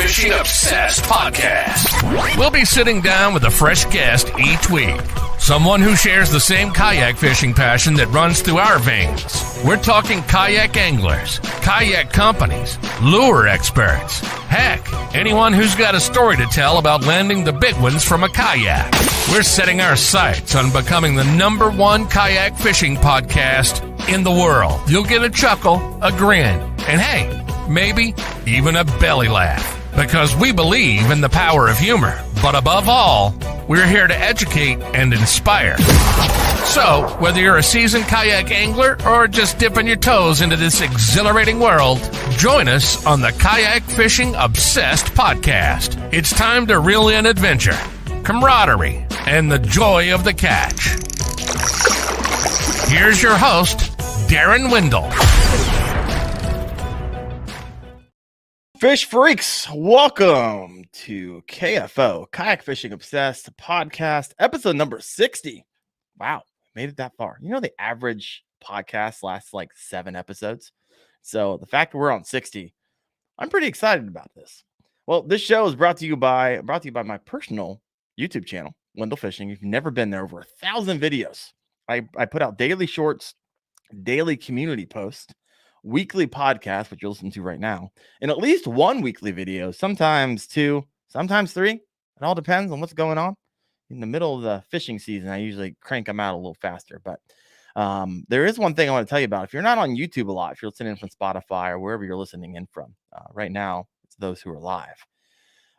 Fishing Obsessed podcast. We'll be sitting down with a fresh guest each week. Someone who shares the same kayak fishing passion that runs through our veins. We're talking kayak anglers, kayak companies, lure experts. Heck, anyone who's got a story to tell about landing the big ones from a kayak. We're setting our sights on becoming the #1 kayak fishing podcast in the world. You'll get a chuckle, a grin, and hey, maybe even a belly laugh. Because we believe in the power of humor. But above all, we're here to educate and inspire. So, whether you're a seasoned kayak angler or just dipping your toes into this exhilarating world, join us on the Kayak Fishing Obsessed podcast. It's time to reel in adventure, camaraderie, and the joy of the catch. Here's your host, Darren Wendell. Fish freaks, welcome to KFO, Kayak Fishing Obsessed podcast, episode number 60. Wow, made it that far. You know, the average podcast lasts like 7 episodes. So the fact that we're on 60, I'm pretty excited about this. Well, this show is brought to you by my personal YouTube channel, Wendell Fishing. If you've never been there, over 1,000 videos. I put out daily shorts, daily community posts, weekly podcast, which you'll listen to right now, and at least one weekly video, sometimes 2, sometimes 3. It all depends on what's going on. In the middle of the fishing season, I usually crank them out a little faster. But there is one thing I want to tell you about. If you're not on YouTube a lot, if you're listening from Spotify or wherever you're listening in from, right now, it's those who are live.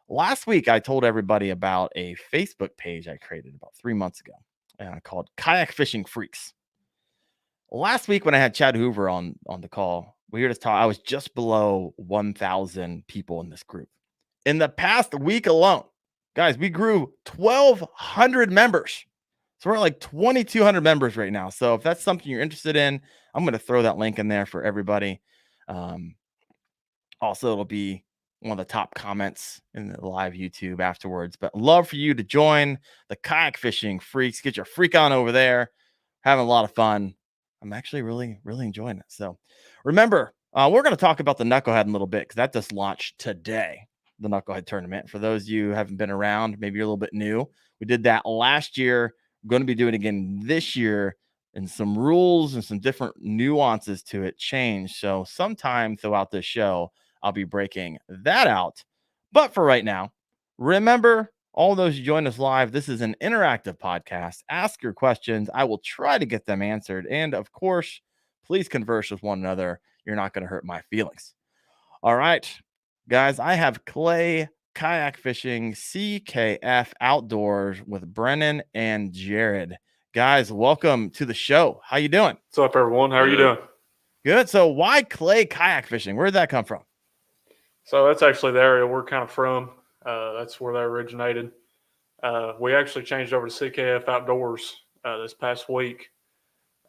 Last week, I told everybody about a Facebook page I created about 3 months ago called Kayak Fishing Freaks. Last week when I had Chad Hoover on the call, we were just talking. I was just below 1,000 people in this group. In the past week alone, guys, we grew 1,200 members. So we're at like 2,200 members right now. So if that's something you're interested in, I'm going to throw that link in there for everybody. Also, it'll be one of the top comments in the live YouTube afterwards. But love for you to join the Kayak Fishing Freaks. Get your freak on over there. Having a lot of fun. I'm actually really enjoying it. So remember, we're going to talk about the Knucklehead in a little bit because that just launched today, the Knucklehead tournament. For those of you who haven't been around, maybe you're a little bit new. We did that last year. We're going to be doing it again this year, and some rules and some different nuances to it change. So sometime throughout this show, I'll be breaking that out. But for right now, remember, all those who join us live, this is an interactive podcast. Ask your questions. I will try to get them answered. And of course, please converse with one another. You're not going to hurt my feelings. All right, guys, I have Clay Kayak Fishing, CKF Outdoors with Brennan and Jared. Guys, welcome to the show. How you doing? What's up, everyone? How are you doing? Good. So why Clay Kayak Fishing? Where did that come from? So that's actually the area we're kind of from. That's where they originated. We actually changed over to CKF Outdoors this past week.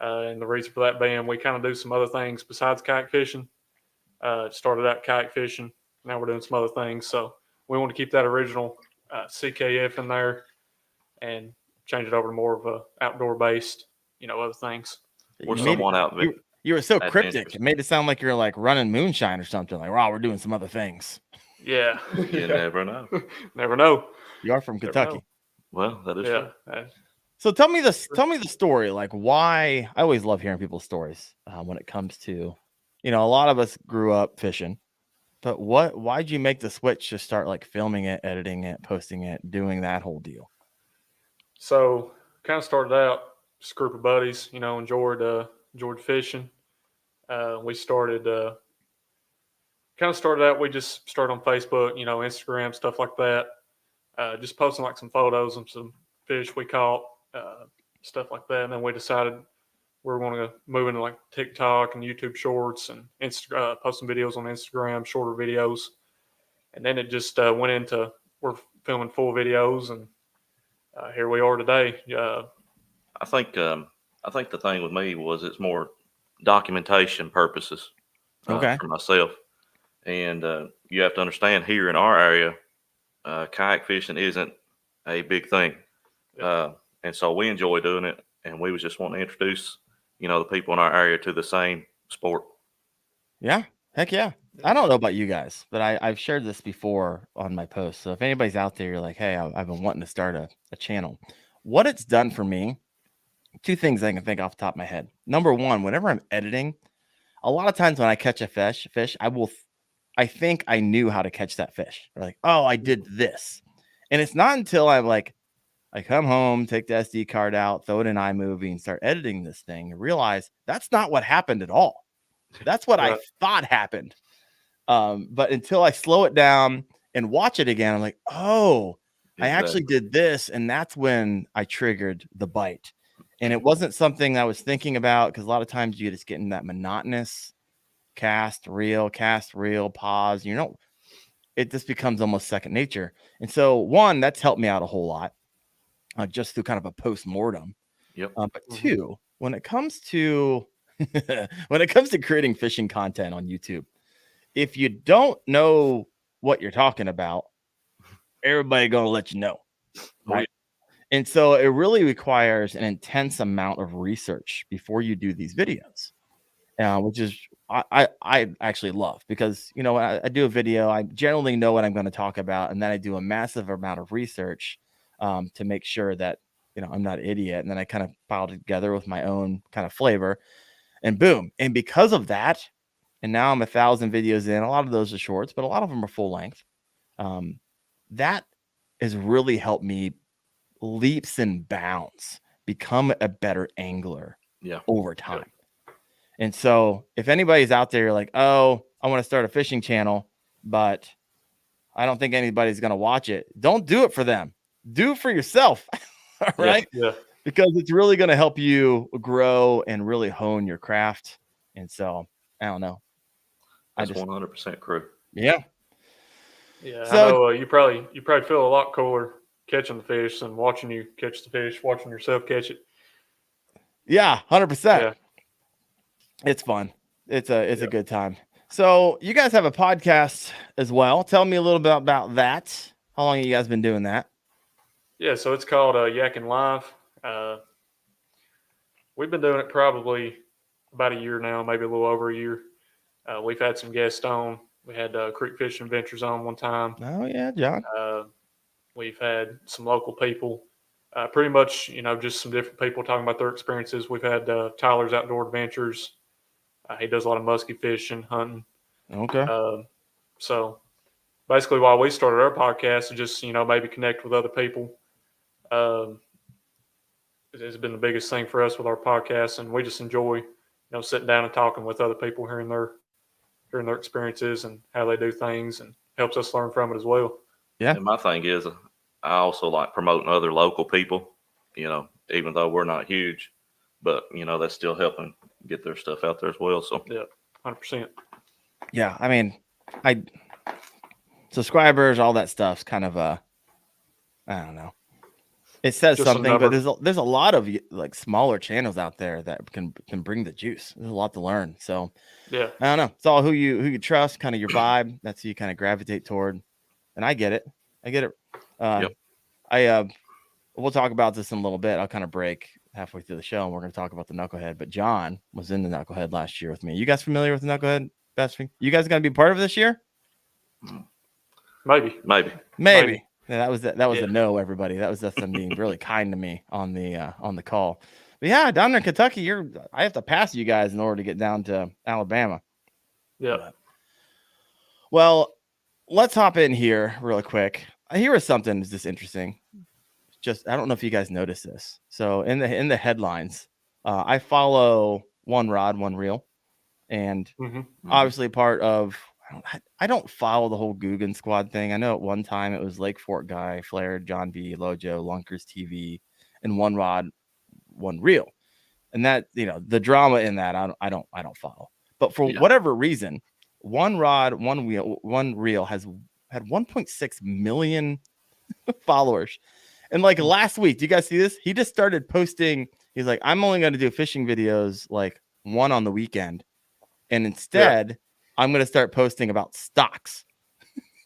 And the reason for that being, we kind of do some other things besides kayak fishing. Started out kayak fishing. Now we're doing some other things. So we want to keep that original CKF in there and change it over to more of a outdoor-based, other things. Or someone out there. You were so cryptic. It made it sound like you're like running moonshine or something. Like, wow, we're doing some other things. Yeah. You never know. Never know. You are from Kentucky. Well, that is true. So tell me the story. Like, why? I always love hearing people's stories when it comes to, a lot of us grew up fishing, but why'd you make the switch to start like filming it, editing it, posting it, doing that whole deal? So kind of started out just a group of buddies, enjoyed fishing. We started out, we just started on Facebook, Instagram, stuff like that. Just posting like some photos of some fish we caught, stuff like that. And then we decided we were going to move into like TikTok and YouTube shorts and posting videos on Instagram, shorter videos. And then it just went into, we're filming full videos, and here we are today. I think the thing with me was it's more documentation purposes for myself. And you have to understand, here in our area, kayak fishing isn't a big thing. And so we enjoy doing it, and we was just wanting to introduce, the people in our area to the same sport. Yeah. Heck yeah. I don't know about you guys, but I've shared this before on my post. So if anybody's out there, you're like, hey, I've been wanting to start a channel. What it's done for me, two things I can think off the top of my head. Number one, whenever I'm editing, a lot of times when I catch a fish, I think I knew how to catch that fish. Or like, oh, I did this. And it's not until I'm like, I come home, take the SD card out, throw it in iMovie and start editing this thing and realize that's not what happened at all. That's what I thought happened. But until I slow it down and watch it again, I'm like, oh, I actually did this. And that's when I triggered the bite. And it wasn't something I was thinking about because a lot of times you just get in that monotonous cast, reel, pause. It just becomes almost second nature. And so one, that's helped me out a whole lot just through kind of a post-mortem. Yep. But two, when it comes to creating fishing content on YouTube, if you don't know what you're talking about, everybody gonna let you know, right? And so it really requires an intense amount of research before you do these videos, which is I actually love because I do a video, I generally know what I'm going to talk about, and then I do a massive amount of research to make sure that I'm not an idiot, and then I kind of pile together with my own kind of flavor, and boom. And because of that, and now I'm 1,000 videos in. A lot of those are shorts, but a lot of them are full length. That has really helped me leaps and bounds become a better angler over time. And so if anybody's out there, you're like, oh, I want to start a fishing channel, but I don't think anybody's going to watch it. Don't do it for them. Do it for yourself. All right. Yeah. Because it's really going to help you grow and really hone your craft. And so I don't know. That's 100% true. Yeah. Yeah. So, I know you probably feel a lot cooler catching the fish than watching you catch the fish, watching yourself catch it. Yeah, 100%. Yeah. It's fun. It's a good time. So you guys have a podcast as well. Tell me a little bit about that. How long have you guys been doing that? Yeah, so it's called Yakking Live. We've been doing it probably about a year now, maybe a little over a year. We've had some guests on. We had Creek Fishing Adventures on one time. Oh, yeah, John. We've had some local people. Pretty much, just some different people talking about their experiences. We've had Tyler's Outdoor Adventures. He does a lot of musky fishing, hunting. Okay. So basically, while we started our podcast, just maybe connect with other people. It's been the biggest thing for us with our podcast, and we just enjoy, sitting down and talking with other people, hearing their experiences and how they do things, and helps us learn from it as well. Yeah. And my thing is, I also like promoting other local people. Even though we're not huge, but that's still helping get their stuff out there as well. So yeah, 100%. Yeah, I mean, subscribers, all that stuff's kind of I don't know. It says just something, but there's a lot of like smaller channels out there that can bring the juice. There's a lot to learn. So yeah, I don't know. It's all who you trust, kind of your vibe. That's who you kind of gravitate toward. And I get it. We'll talk about this in a little bit. I'll kind of break halfway through the show, and we're going to talk about the Knucklehead. But John was in the Knucklehead last year with me. You guys familiar with the Knucklehead? You guys going to be part of this year? Maybe. Yeah, that was a no, everybody. That was them being really kind to me on the call. But yeah, down there in Kentucky, I have to pass you guys in order to get down to Alabama. Yeah. Well, let's hop in here really quick. Here is something that's just interesting. I don't know if you guys noticed this. So in the headlines, I follow One Rod, One Reel, and obviously part of. I don't follow the whole Guggen Squad thing. I know at one time it was Lake Fork Guy, Flair, John B, Lojo, Lunkers TV, and One Rod, One Reel, and that the drama in that I don't follow. But for whatever reason, One Rod, One Reel has had 1.6 million followers. And like last week, do you guys see this? He just started posting. He's like, I'm only going to do fishing videos like one on the weekend. And instead, I'm going to start posting about stocks.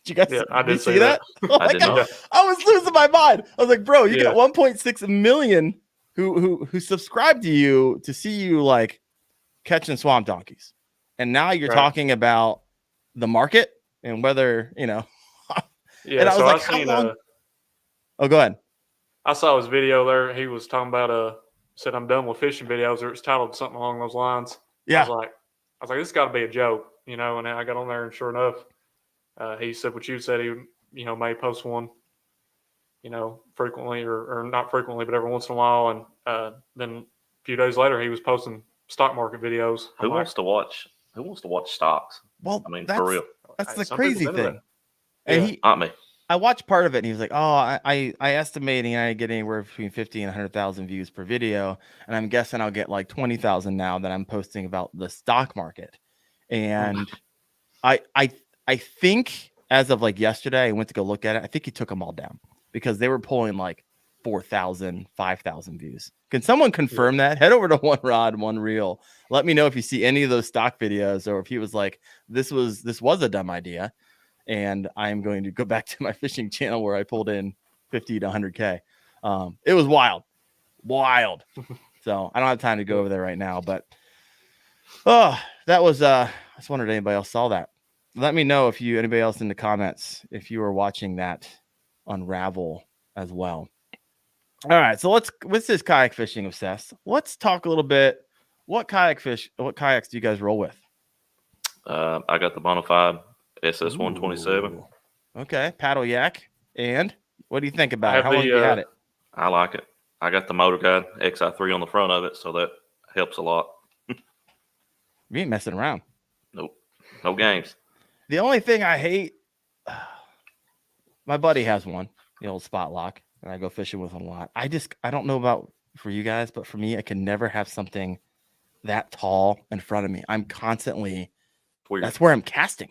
Did you guys I did see that? Oh my God. I was losing my mind. I was like, bro, you got 1.6 million who subscribe to you to see you like catching swamp donkeys. And now you're talking about the market and whether, you know. Yeah, and I was so like, I seen how long? Oh, go ahead. I saw his video there. He was talking about said I'm done with fishing videos, or it's titled something along those lines. Yeah. I was like, this got to be a joke, you know. And I got on there, and sure enough, he said what you said. He, you know, may post one, you know, frequently or not frequently, but every once in a while. And then a few days later, he was posting stock market videos. Who wants to watch stocks? Well, I mean, that's, for real. That's the Some crazy people do thing. that. And Yeah. Not me. I watched part of it and he was like, oh, I estimating I get anywhere between 50 and 100,000 views per video. And I'm guessing I'll get like 20,000 now that I'm posting about the stock market. And I think as of like yesterday, I went to go look at it. I think he took them all down because they were pulling like 4,000, 5,000 views. Can someone confirm that? Head over to One Rod, One Reel. Let me know if you see any of those stock videos or if he was like, this was a dumb idea. And I'm going to go back to my fishing channel where I pulled in 50 to 100K. It was wild. So I don't have time to go over there right now, but that was I just wondered if anybody else saw that. Let me know if anybody else in the comments, if you were watching that unravel as well. All right, so with this kayak fishing obsessed, let's talk a little bit. What kayaks do you guys roll with? I got the Bonafide SS 127. Okay, paddle yak. And what do you think about it? How long have you had it? I like it. I got the Motor Guide XI3 on the front of it, so that helps a lot. You ain't messing around. Nope. No games. The only thing I hate, my buddy has one, the old Spot Lock, and I go fishing with him a lot. I don't know about for you guys, but for me, I can never have something that tall in front of me. I'm constantly, that's where I'm casting.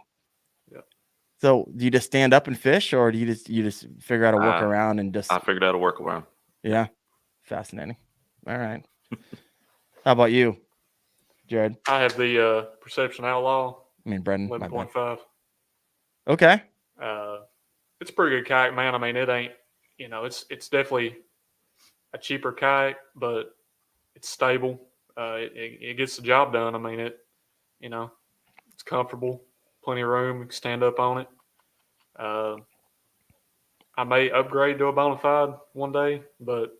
So do you just stand up and fish, or do you just figure out a workaround and just? I figured out a workaround. Yeah, fascinating. All right. How about you, Jared? I have the Perception Outlaw. I mean, Brendan. 11.5. Okay. It's a pretty good kayak, man. I mean, it ain't, you know, it's definitely a cheaper kayak, but it's stable. It gets the job done. I mean, you know, it's comfortable. Plenty of room. You can stand up on it. I may upgrade to a Bonafide one day, but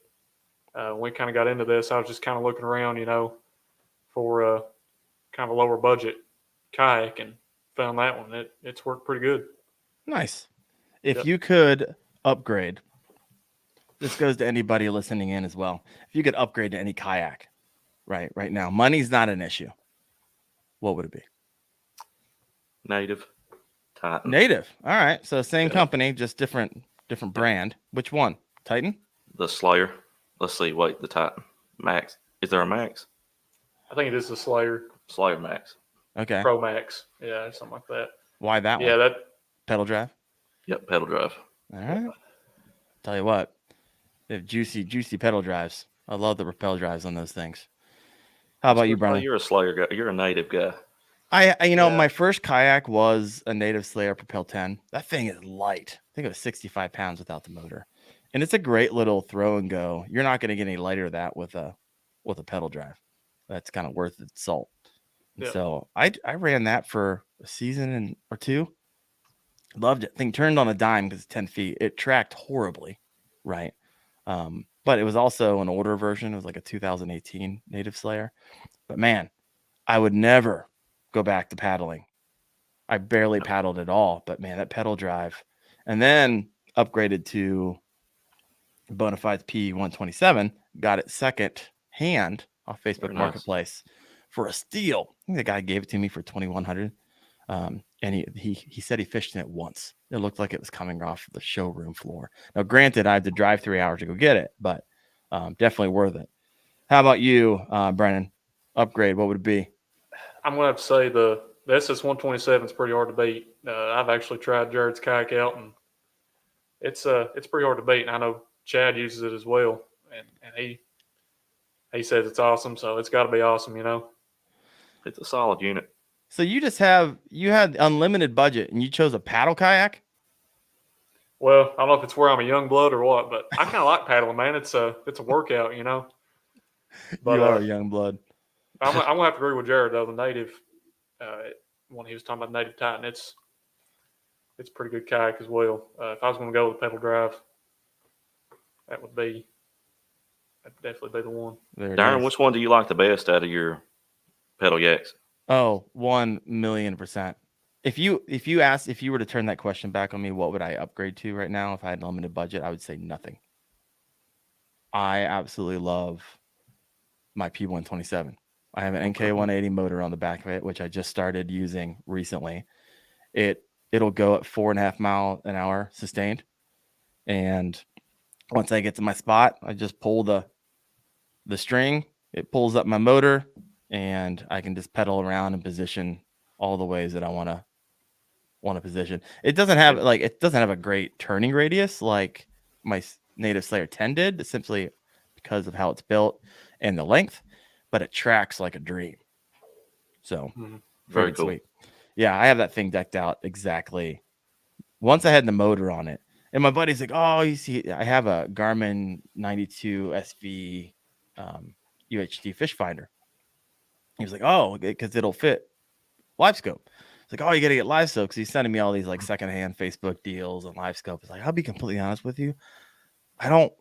when we kind of got into this, I was just kind of looking around, you know, for kind of a lower budget kayak and found that one. It's worked pretty good. Nice. If you could upgrade, this goes to anybody listening in as well. If you could upgrade to any kayak right now, money's not an issue, what would it be? Native. Titan. Native. All right. So same company, just different brand. Which one? Titan? The Slayer. Let's see. Wait, the Titan. Max. Is there a Max? I think it is the Slayer. Slayer Max. Okay. Pro Max. Yeah, something like that. Why that one? Yeah, that. Pedal drive? Yep, pedal drive. All right. Tell you what, they have juicy pedal drives. I love the rappel drives on those things. How about you, Brian? You're a Slayer guy. You're a Native guy. My first kayak was a Native Slayer Propel 10. That thing is light. I think it was 65 pounds without the motor. And it's a great little throw and go. You're not going to get any lighter than that with a pedal drive. That's kind of worth its salt. Yeah. So I ran that for a season or two. Loved it. Thing turned on a dime because it's 10 feet. It tracked horribly, right? But it was also an older version. It was like a 2018 Native Slayer. But man, I would never go back to paddling. I barely paddled at all. But man, that pedal drive. And then upgraded to Bonafide P127. Got it second hand off Facebook Marketplace for a steal. I think the guy gave it to me for $2,100. And he said he fished in it once. It looked like it was coming off the showroom floor. Now, granted, I had to drive 3 hours to go get it, but definitely worth it. How about you, Brennan? Upgrade, what would it be? I'm going to have to say the SS127 is pretty hard to beat. I've actually tried Jared's kayak out, and it's pretty hard to beat. And I know Chad uses it as well, and he says it's awesome, so it's got to be awesome, you know. It's a solid unit. So you had unlimited budget and you chose a paddle kayak? Well, I don't know if it's where I'm a young blood or what, but I kind of like paddling, man. It's a workout, you know. But, you are a young blood. I'm gonna have to agree with Jared though. The Native, one he was talking about, Native Titan. It's a pretty good kayak as well. If I was going to go with pedal drive, that'd definitely be the one. Darren, which one do you like the best out of your pedal yaks? Oh, 1,000,000%. If you were to turn that question back on me, what would I upgrade to right now if I had a limited budget? I would say nothing. I absolutely love my P127. I have an NK180 motor on the back of it, which I just started using recently. It'll go at 4.5 miles an hour sustained. And once I get to my spot, I just pull the string, it pulls up my motor, and I can just pedal around and position all the ways that I want to position. It doesn't have a great turning radius like my Native Slayer 10 did, simply because of how it's built and the length, but it tracks like a dream. So very cool. Sweet. Yeah, I have that thing decked out exactly. Once I had the motor on it, and my buddy's like, "Oh, you see, I have a Garmin 92 SV UHD fish finder." He was like, "Oh, because it'll fit live scope." It's like, "Oh, you got to get live scope," because he's sending me all these like secondhand Facebook deals and live scope. It's like, I'll be completely honest with you, I don't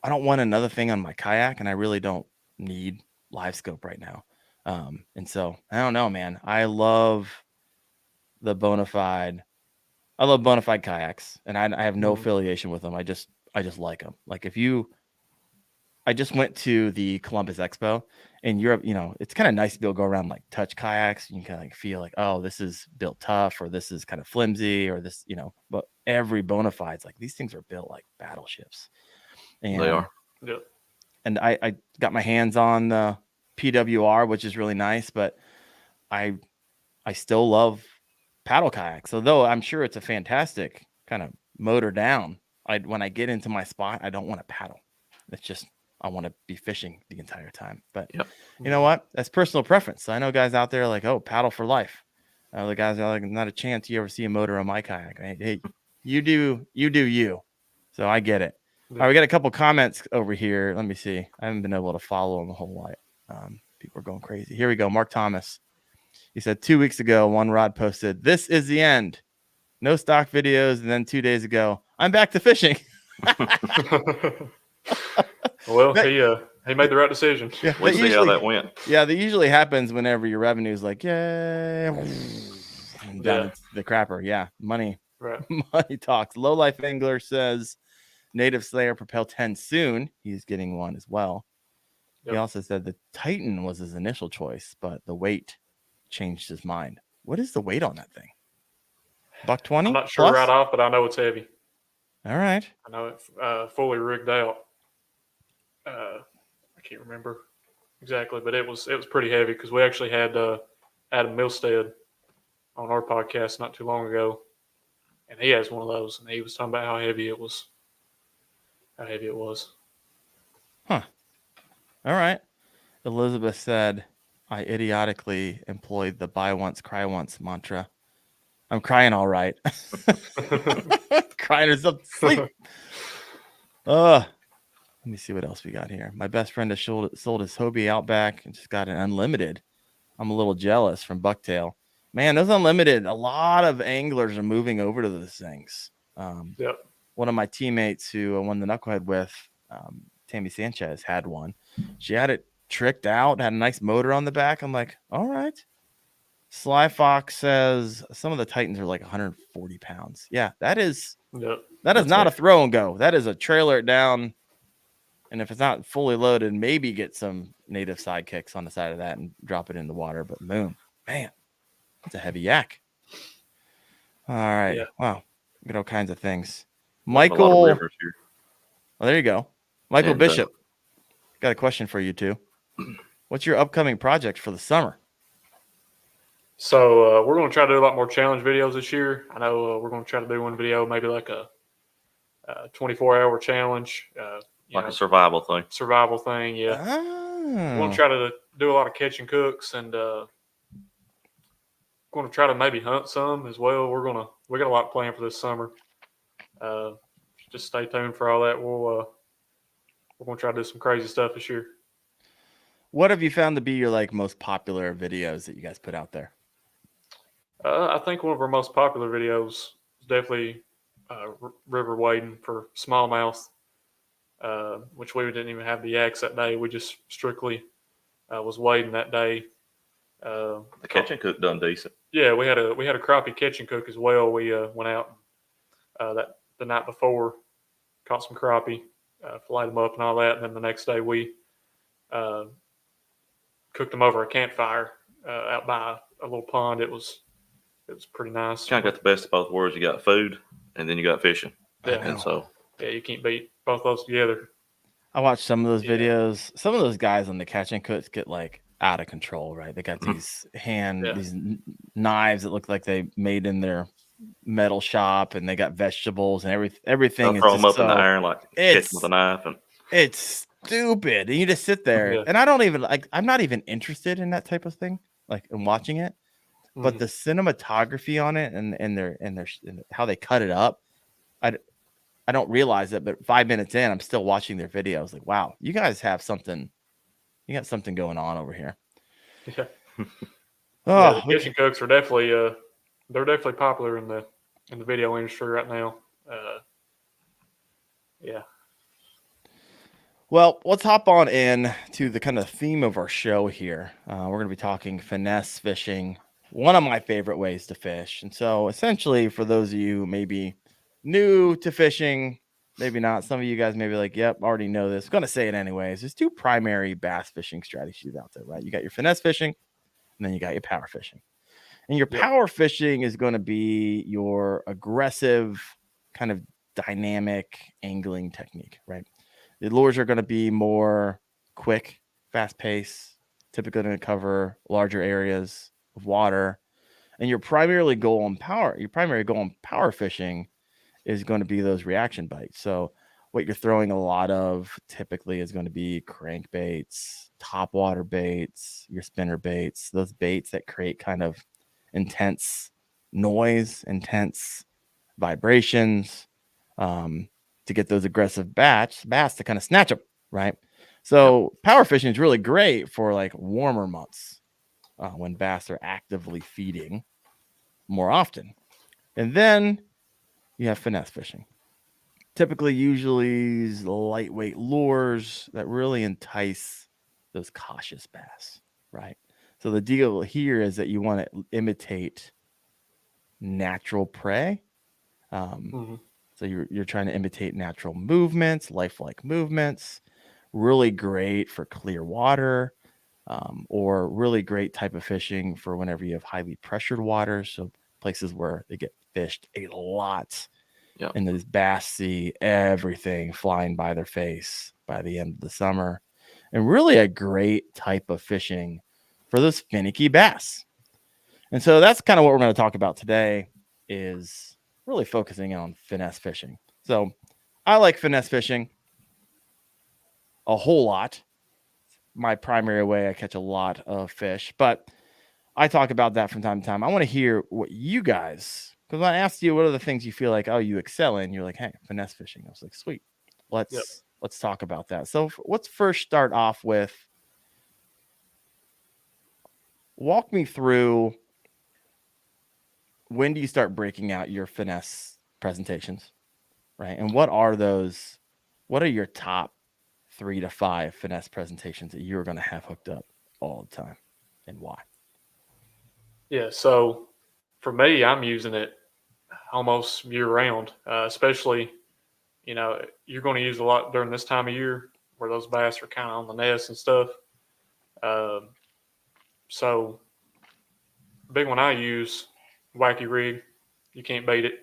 want another thing on my kayak, and I really don't need live scope right now. And so I don't know, man. I love Bonafide kayaks, and I have no affiliation with them. I just like them. Like I just went to the Columbus Expo in Europe. It's kind of nice to be able to go around, like touch kayaks. You can kind of like feel like, oh, this is built tough, or this is kind of flimsy, or this, but every Bonafide's like, these things are built like battleships. And they are. Yep. And I got my hands on the PWR, which is really nice, but I still love paddle kayaks. Although I'm sure it's a fantastic kind of motor down, when I get into my spot, I don't want to paddle. It's just, I want to be fishing the entire time. But You know what? That's personal preference. I know guys out there like, oh, paddle for life. The guys are like, not a chance you ever see a motor on my kayak. Hey, you do you. So I get it. All right, we got a couple comments over here. Let me see. I haven't been able to follow them a whole lot. People are going crazy. Here we go. Mark Thomas. He said 2 weeks ago, One Rod posted, "This is the end. No stock videos." And then 2 days ago, "I'm back to fishing." Well, he made the right decision. Yeah, we'll see how that went. Yeah, that usually happens whenever your revenue is like, yay, down the crapper. Yeah, money. Right. Money talks. Low Life Angler says, Native Slayer Propel 10 soon. He's getting one as well. Yep. He also said the Titan was his initial choice, but the weight changed his mind. What is the weight on that thing? $120? I'm not sure right off, but I know it's heavy. All right. I know it's fully rigged out. I can't remember exactly, but it was pretty heavy, because we actually had Adam Milstead on our podcast not too long ago, and he has one of those, and he was talking about how heavy it was. Huh. All right. Elizabeth said, "I idiotically employed the buy once, cry once mantra. I'm crying all right." Crying herself to sleep. Let me see what else we got here. My best friend has sold his Hobie Outback and just got an unlimited. I'm a little jealous, from Bucktail. Man, those unlimited, a lot of anglers are moving over to those things. Yep. One of my teammates who I won the Knucklehead with, Tammy Sanchez, had one. She had it tricked out, had a nice motor on the back. I'm like, all right. Sly Fox says some of the Titans are like 140 pounds. Yeah, that is not a throw and go. That is a trailer it down. And if it's not fully loaded, maybe get some native sidekicks on the side of that and drop it in the water. But boom, man, that's a heavy yak. All right. Yeah. Wow. Got all kinds of things. Michael. Of Oh, there you go. Michael Bishop. Got a question for you two. What's your upcoming project for the summer? So we're going to try to do a lot more challenge videos this year. I know we're going to try to do one video, maybe like a 24-hour challenge. Like a survival thing. Survival thing, yeah. We're going to try to do a lot of catch and cooks, and going to try to maybe hunt some as well. We got a lot planned for this summer. Just stay tuned for all that. We're going to try to do some crazy stuff this year. What have you found to be your most popular videos that you guys put out there? I think one of our most popular videos is definitely river wading for smallmouth, which we didn't even have the yaks that day. We just strictly was wading that day. The catch and cook done decent. Yeah, we had a crappie catch and cook as well. We went out that the night before, caught some crappie, filleted them up and all that, and then the next day we cooked them over a campfire out by a little pond. It was pretty nice. Kind of got the best of both worlds. You got food, and then you got fishing. Yeah, and so you can't beat both those together. I watched some of those videos. Some of those guys on the catch and cooks get like out of control, right? They got these these knives that look like they made in their metal shop, and they got vegetables and everything. Throw them up in the iron like catch with a knife, and it's stupid. And you just sit there, and I don't even like. I'm not even interested in that type of thing, like in watching it. But the cinematography on it and how they cut it up, I don't realize it, but 5 minutes in, I'm still watching their video. I was like, wow, you guys have something. You got something going on over here. Yeah. The fishing cooks are definitely they're definitely popular in the video industry right now. Yeah. Well, let's hop on in to the kind of theme of our show here. We're going to be talking finesse fishing, one of my favorite ways to fish. And so essentially, for those of you who may be new to fishing, maybe not, some of you guys may be like, yep, already know this. I'm going to say it anyways. There's two primary bass fishing strategies out there, right? You got your finesse fishing, and then you got your power fishing. And your power fishing is going to be your aggressive, kind of dynamic angling technique, right? The lures are going to be more quick, fast pace, typically going to cover larger areas of water. And your primary goal in power fishing is going to be those reaction bites. So what you're throwing a lot of typically is going to be crankbaits, topwater baits, your spinner baits, those baits that create kind of intense noise, intense vibrations, to get those aggressive bass to kind of snatch them, right? So power fishing is really great for like warmer months when bass are actively feeding more often. And then you have finesse fishing. Typically, usually lightweight lures that really entice those cautious bass, right? So the deal here is that you want to imitate natural prey. So you're trying to imitate natural movements, lifelike movements, really great for clear water, or really great type of fishing for whenever you have highly pressured water. So places where they get fished a lot, and those bass see everything flying by their face by the end of the summer, and really a great type of fishing for those finicky bass. And so that's kind of what we're going to talk about today, is really focusing on finesse fishing. So I like finesse fishing a whole lot. My primary way I catch a lot of fish, but I talk about that from time to time. I want to hear what you guys, because when I asked you what are the things you feel like, oh, you excel in, you're like, hey, finesse fishing. I was like, sweet. Let's talk about that. So let's first start off with, walk me through, when do you start breaking out your finesse presentations, right? And what are your top 3 to 5 finesse presentations that you're going to have hooked up all the time, and why? Yeah, so for me, I'm using it almost year round, especially, you're going to use a lot during this time of year where those bass are kind of on the nest and stuff. So big one I use, wacky rig. You can't beat it.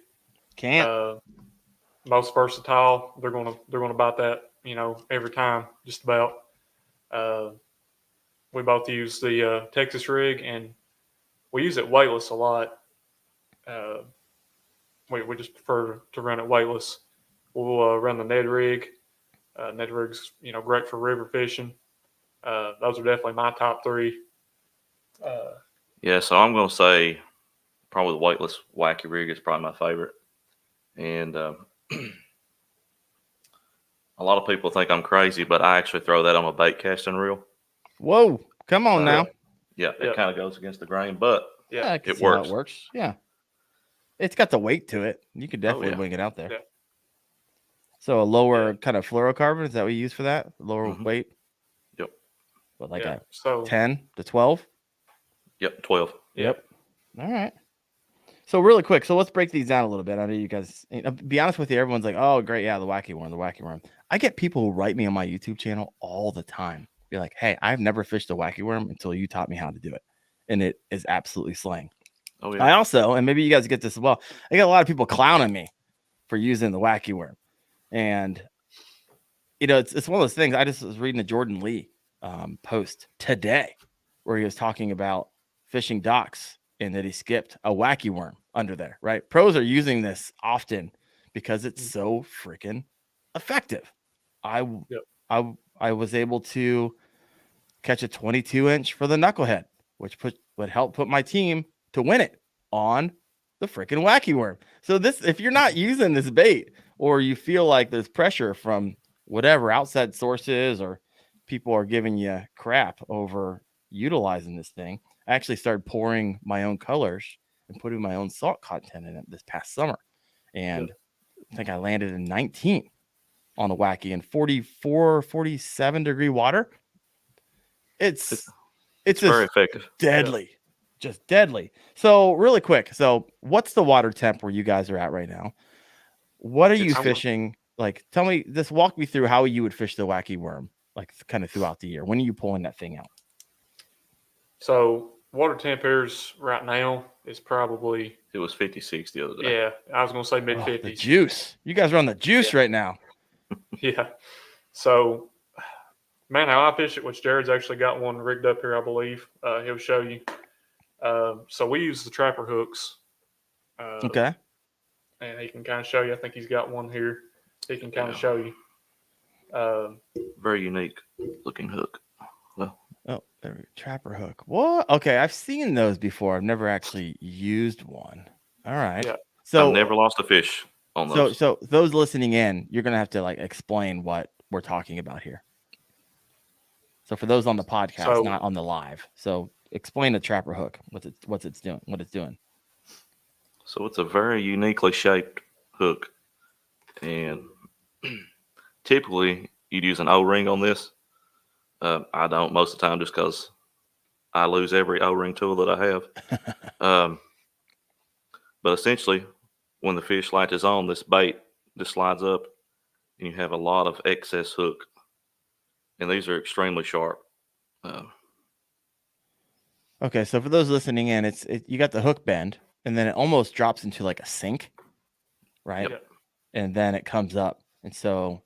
Can't. Most versatile. They're gonna bite that, every time, just about. We both use the Texas rig, and we use it weightless a lot. We just prefer to run it weightless. We'll run the Ned rig. Ned rig's great for river fishing. Those are definitely my top 3. So I'm going to say probably the weightless wacky rig is probably my favorite. And a lot of people think I'm crazy, but I actually throw that on a bait casting reel. Whoa, come on now. Yeah, it kind of goes against the grain, but Yeah, I can It see how works. it works. Yeah. It's got the weight to it. You could definitely wing it out there. Yeah. So a lower kind of fluorocarbon, is that what you use for that? Lower weight? Yep. But like a so 10 to 12? Yep. 12. Yep. All right. So really quick, so let's break these down a little bit. I know you guys, be honest with you, everyone's like, oh, great. Yeah, the wacky worm. I get people who write me on my YouTube channel all the time. Be like, hey, I've never fished a wacky worm until you taught me how to do it. And it is absolutely slaying. Oh, yeah. I also, and maybe you guys get this as well, I get a lot of people clowning me for using the wacky worm. And, it's one of those things. I just was reading a Jordan Lee post today where he was talking about fishing docks and that he skipped a wacky worm under there, right? Pros are using this often because it's so freaking effective. I was able to catch a 22-inch for the knucklehead, which would help put my team to win it on the freaking wacky worm. So if you're not using this bait or you feel like there's pressure from whatever outside sources or people are giving you crap over utilizing this thing, I actually started pouring my own colors and putting my own salt content in it this past summer. And I think I landed in 19 on the wacky in 44, 47 degree water. It's very effective. Deadly. Just deadly. So really quick. So what's the water temp where you guys are at right now? What are you fishing? Like, walk me through how you would fish the wacky worm, like kind of throughout the year. When are you pulling that thing out? So water temperatures right now is probably. It was 56 the other day. Yeah, I was going to say mid-50s. The juice. You guys are on the juice right now. Yeah. So, man, how I fish it, which Jared's actually got one rigged up here, I believe. He'll show you. So we use the trapper hooks. Okay. And he can kind of show you. I think he's got one here. He can kind of show you. Very unique looking hook. Oh, trapper hook. What? Okay, I've seen those before. I've never actually used one. All right. Yeah. So I've never lost a fish on those. So those listening in, you're gonna have to explain what we're talking about here. So for those on the podcast, not on the live, so explain the trapper hook. What it's doing. So it's a very uniquely shaped hook, and typically you'd use an O-ring on this. I don't most of the time just because I lose every O-ring tool that I have. But essentially, when the fish latches on, this bait just slides up, and you have a lot of excess hook. And these are extremely sharp. Okay, so for those listening in, you got the hook bend, and then it almost drops into like a sink, right? Yep. And then it comes up, and so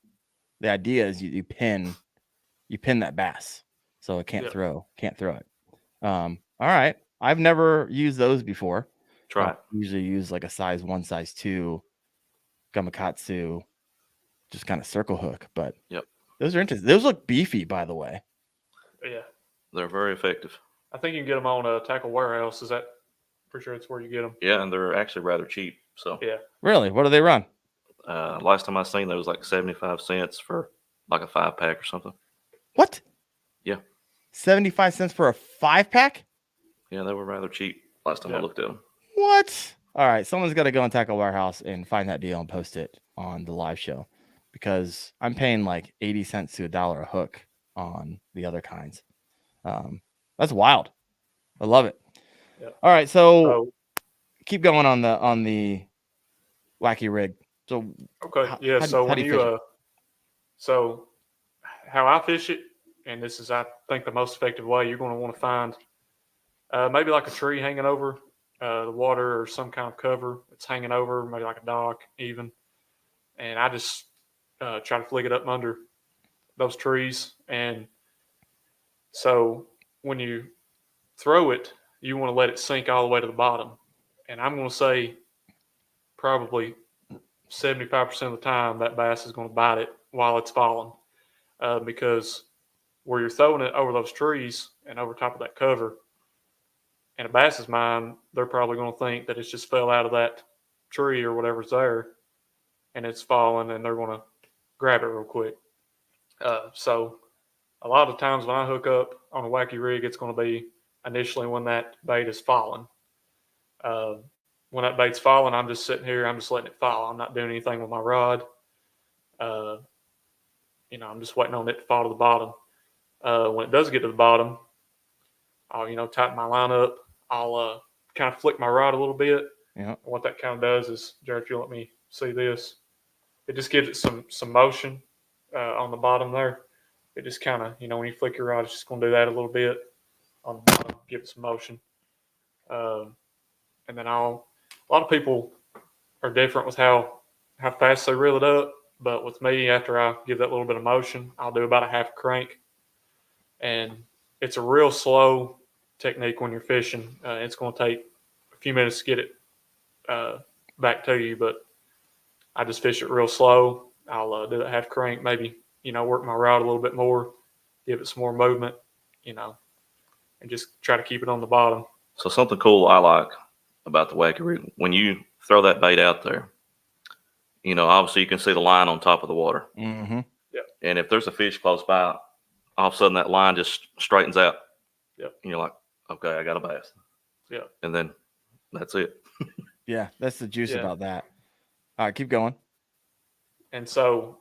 the idea is you pin that bass, so it can't throw it. All right, I've never used those before. Try it. Usually use like a size 1, size 2 Gamakatsu, just kind of circle hook, but those are interesting. Those look beefy, by the way. Yeah, they're very effective. I think you can get them on a Tackle Warehouse. Is that pretty sure it's where you get them? Yeah, and they're actually rather cheap. So really, what do they run? Last time I seen there was like 75 cents for like a 5-pack or something. What? Yeah, 75 cents for a 5-pack? Yeah, they were rather cheap last time I looked at them. What? All right, someone's got to go on Tackle Warehouse and find that deal and post it on the live show, because I'm paying like 80 cents to $1 a hook on the other kinds. That's wild. I love it. Yep. All right, so keep going on the wacky rig. So so how I fish it, and this is I think the most effective way, you're going to want to find maybe like a tree hanging over the water, or some kind of cover that's hanging over, maybe like a dock even. And I just try to flick it up from under those trees. And so when you throw it, you want to let it sink all the way to the bottom. And I'm going to say probably 75% of the time that bass is going to bite it while it's falling, because where you're throwing it over those trees and over top of that cover, in a bass's mind, they're probably going to think that it's just fell out of that tree or whatever's there, and it's falling, and they're going to grab it real quick. So a lot of times when I hook up on a wacky rig, it's going to be initially when that bait is falling. When that bait's falling, I'm just sitting here. I'm just letting it fall. I'm not doing anything with my rod. I'm just waiting on it to fall to the bottom. When it does get to the bottom, I'll, tighten my line up. I'll kind of flick my rod a little bit. Yeah. What that kind of does is, Jared, if you let me see this, it just gives it some motion on the bottom there. It just kind of, when you flick your rod, it's just going to do that a little bit on the bottom, give it some motion. And then a lot of people are different with how fast they reel it up. But with me, after I give that little bit of motion, I'll do about a half a crank. And it's a real slow technique when you're fishing. It's going to take a few minutes to get it back to you, but I just fish it real slow. I'll do that half crank, maybe, work my rod a little bit more, give it some more movement, and just try to keep it on the bottom. So something cool I like about the wacky rig, when you throw that bait out there, obviously you can see the line on top of the water. Mm-hmm. Yeah. And if there's a fish close by, all of a sudden that line just straightens out. Yep. And you're like, okay, I got a bass. Yeah. And then that's it. Yeah, that's the juice about that. All right, keep going. And so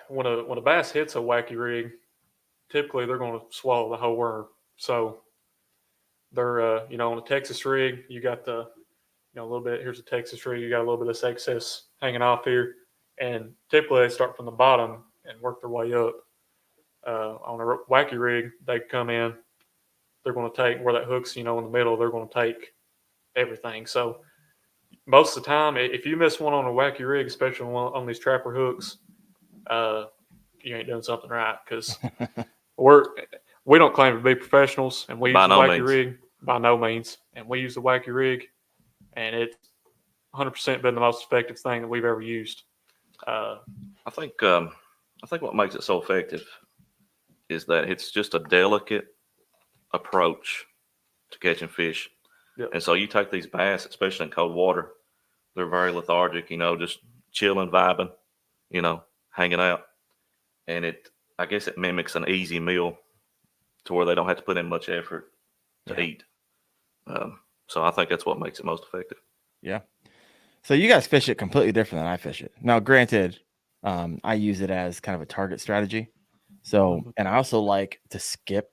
when a bass hits a wacky rig, typically they're going to swallow the whole worm. So they're, on a Texas rig, you got a little bit, here's a Texas rig, you got a little bit of this excess hanging off here. And typically they start from the bottom and work their way up. On a wacky rig, they come in, they're going to take where that hook's, in the middle, they're going to take everything. So most of the time, if you miss one on a wacky rig, especially on these trapper hooks, you ain't doing something right, because we don't claim to be professionals, and we use the wacky rig by no means, and we use the wacky rig, and it's 100% been the most effective thing that we've ever used. I think what makes it so effective is that it's just a delicate approach to catching fish. Yep. And so you take these bass, especially in cold water, they're very lethargic, just chilling, vibing, hanging out. And I guess it mimics an easy meal to where they don't have to put in much effort to eat. So I think that's what makes it most effective. Yeah. So you guys fish it completely different than I fish it. Now, granted, I use it as kind of a target strategy. So, and I also like to skip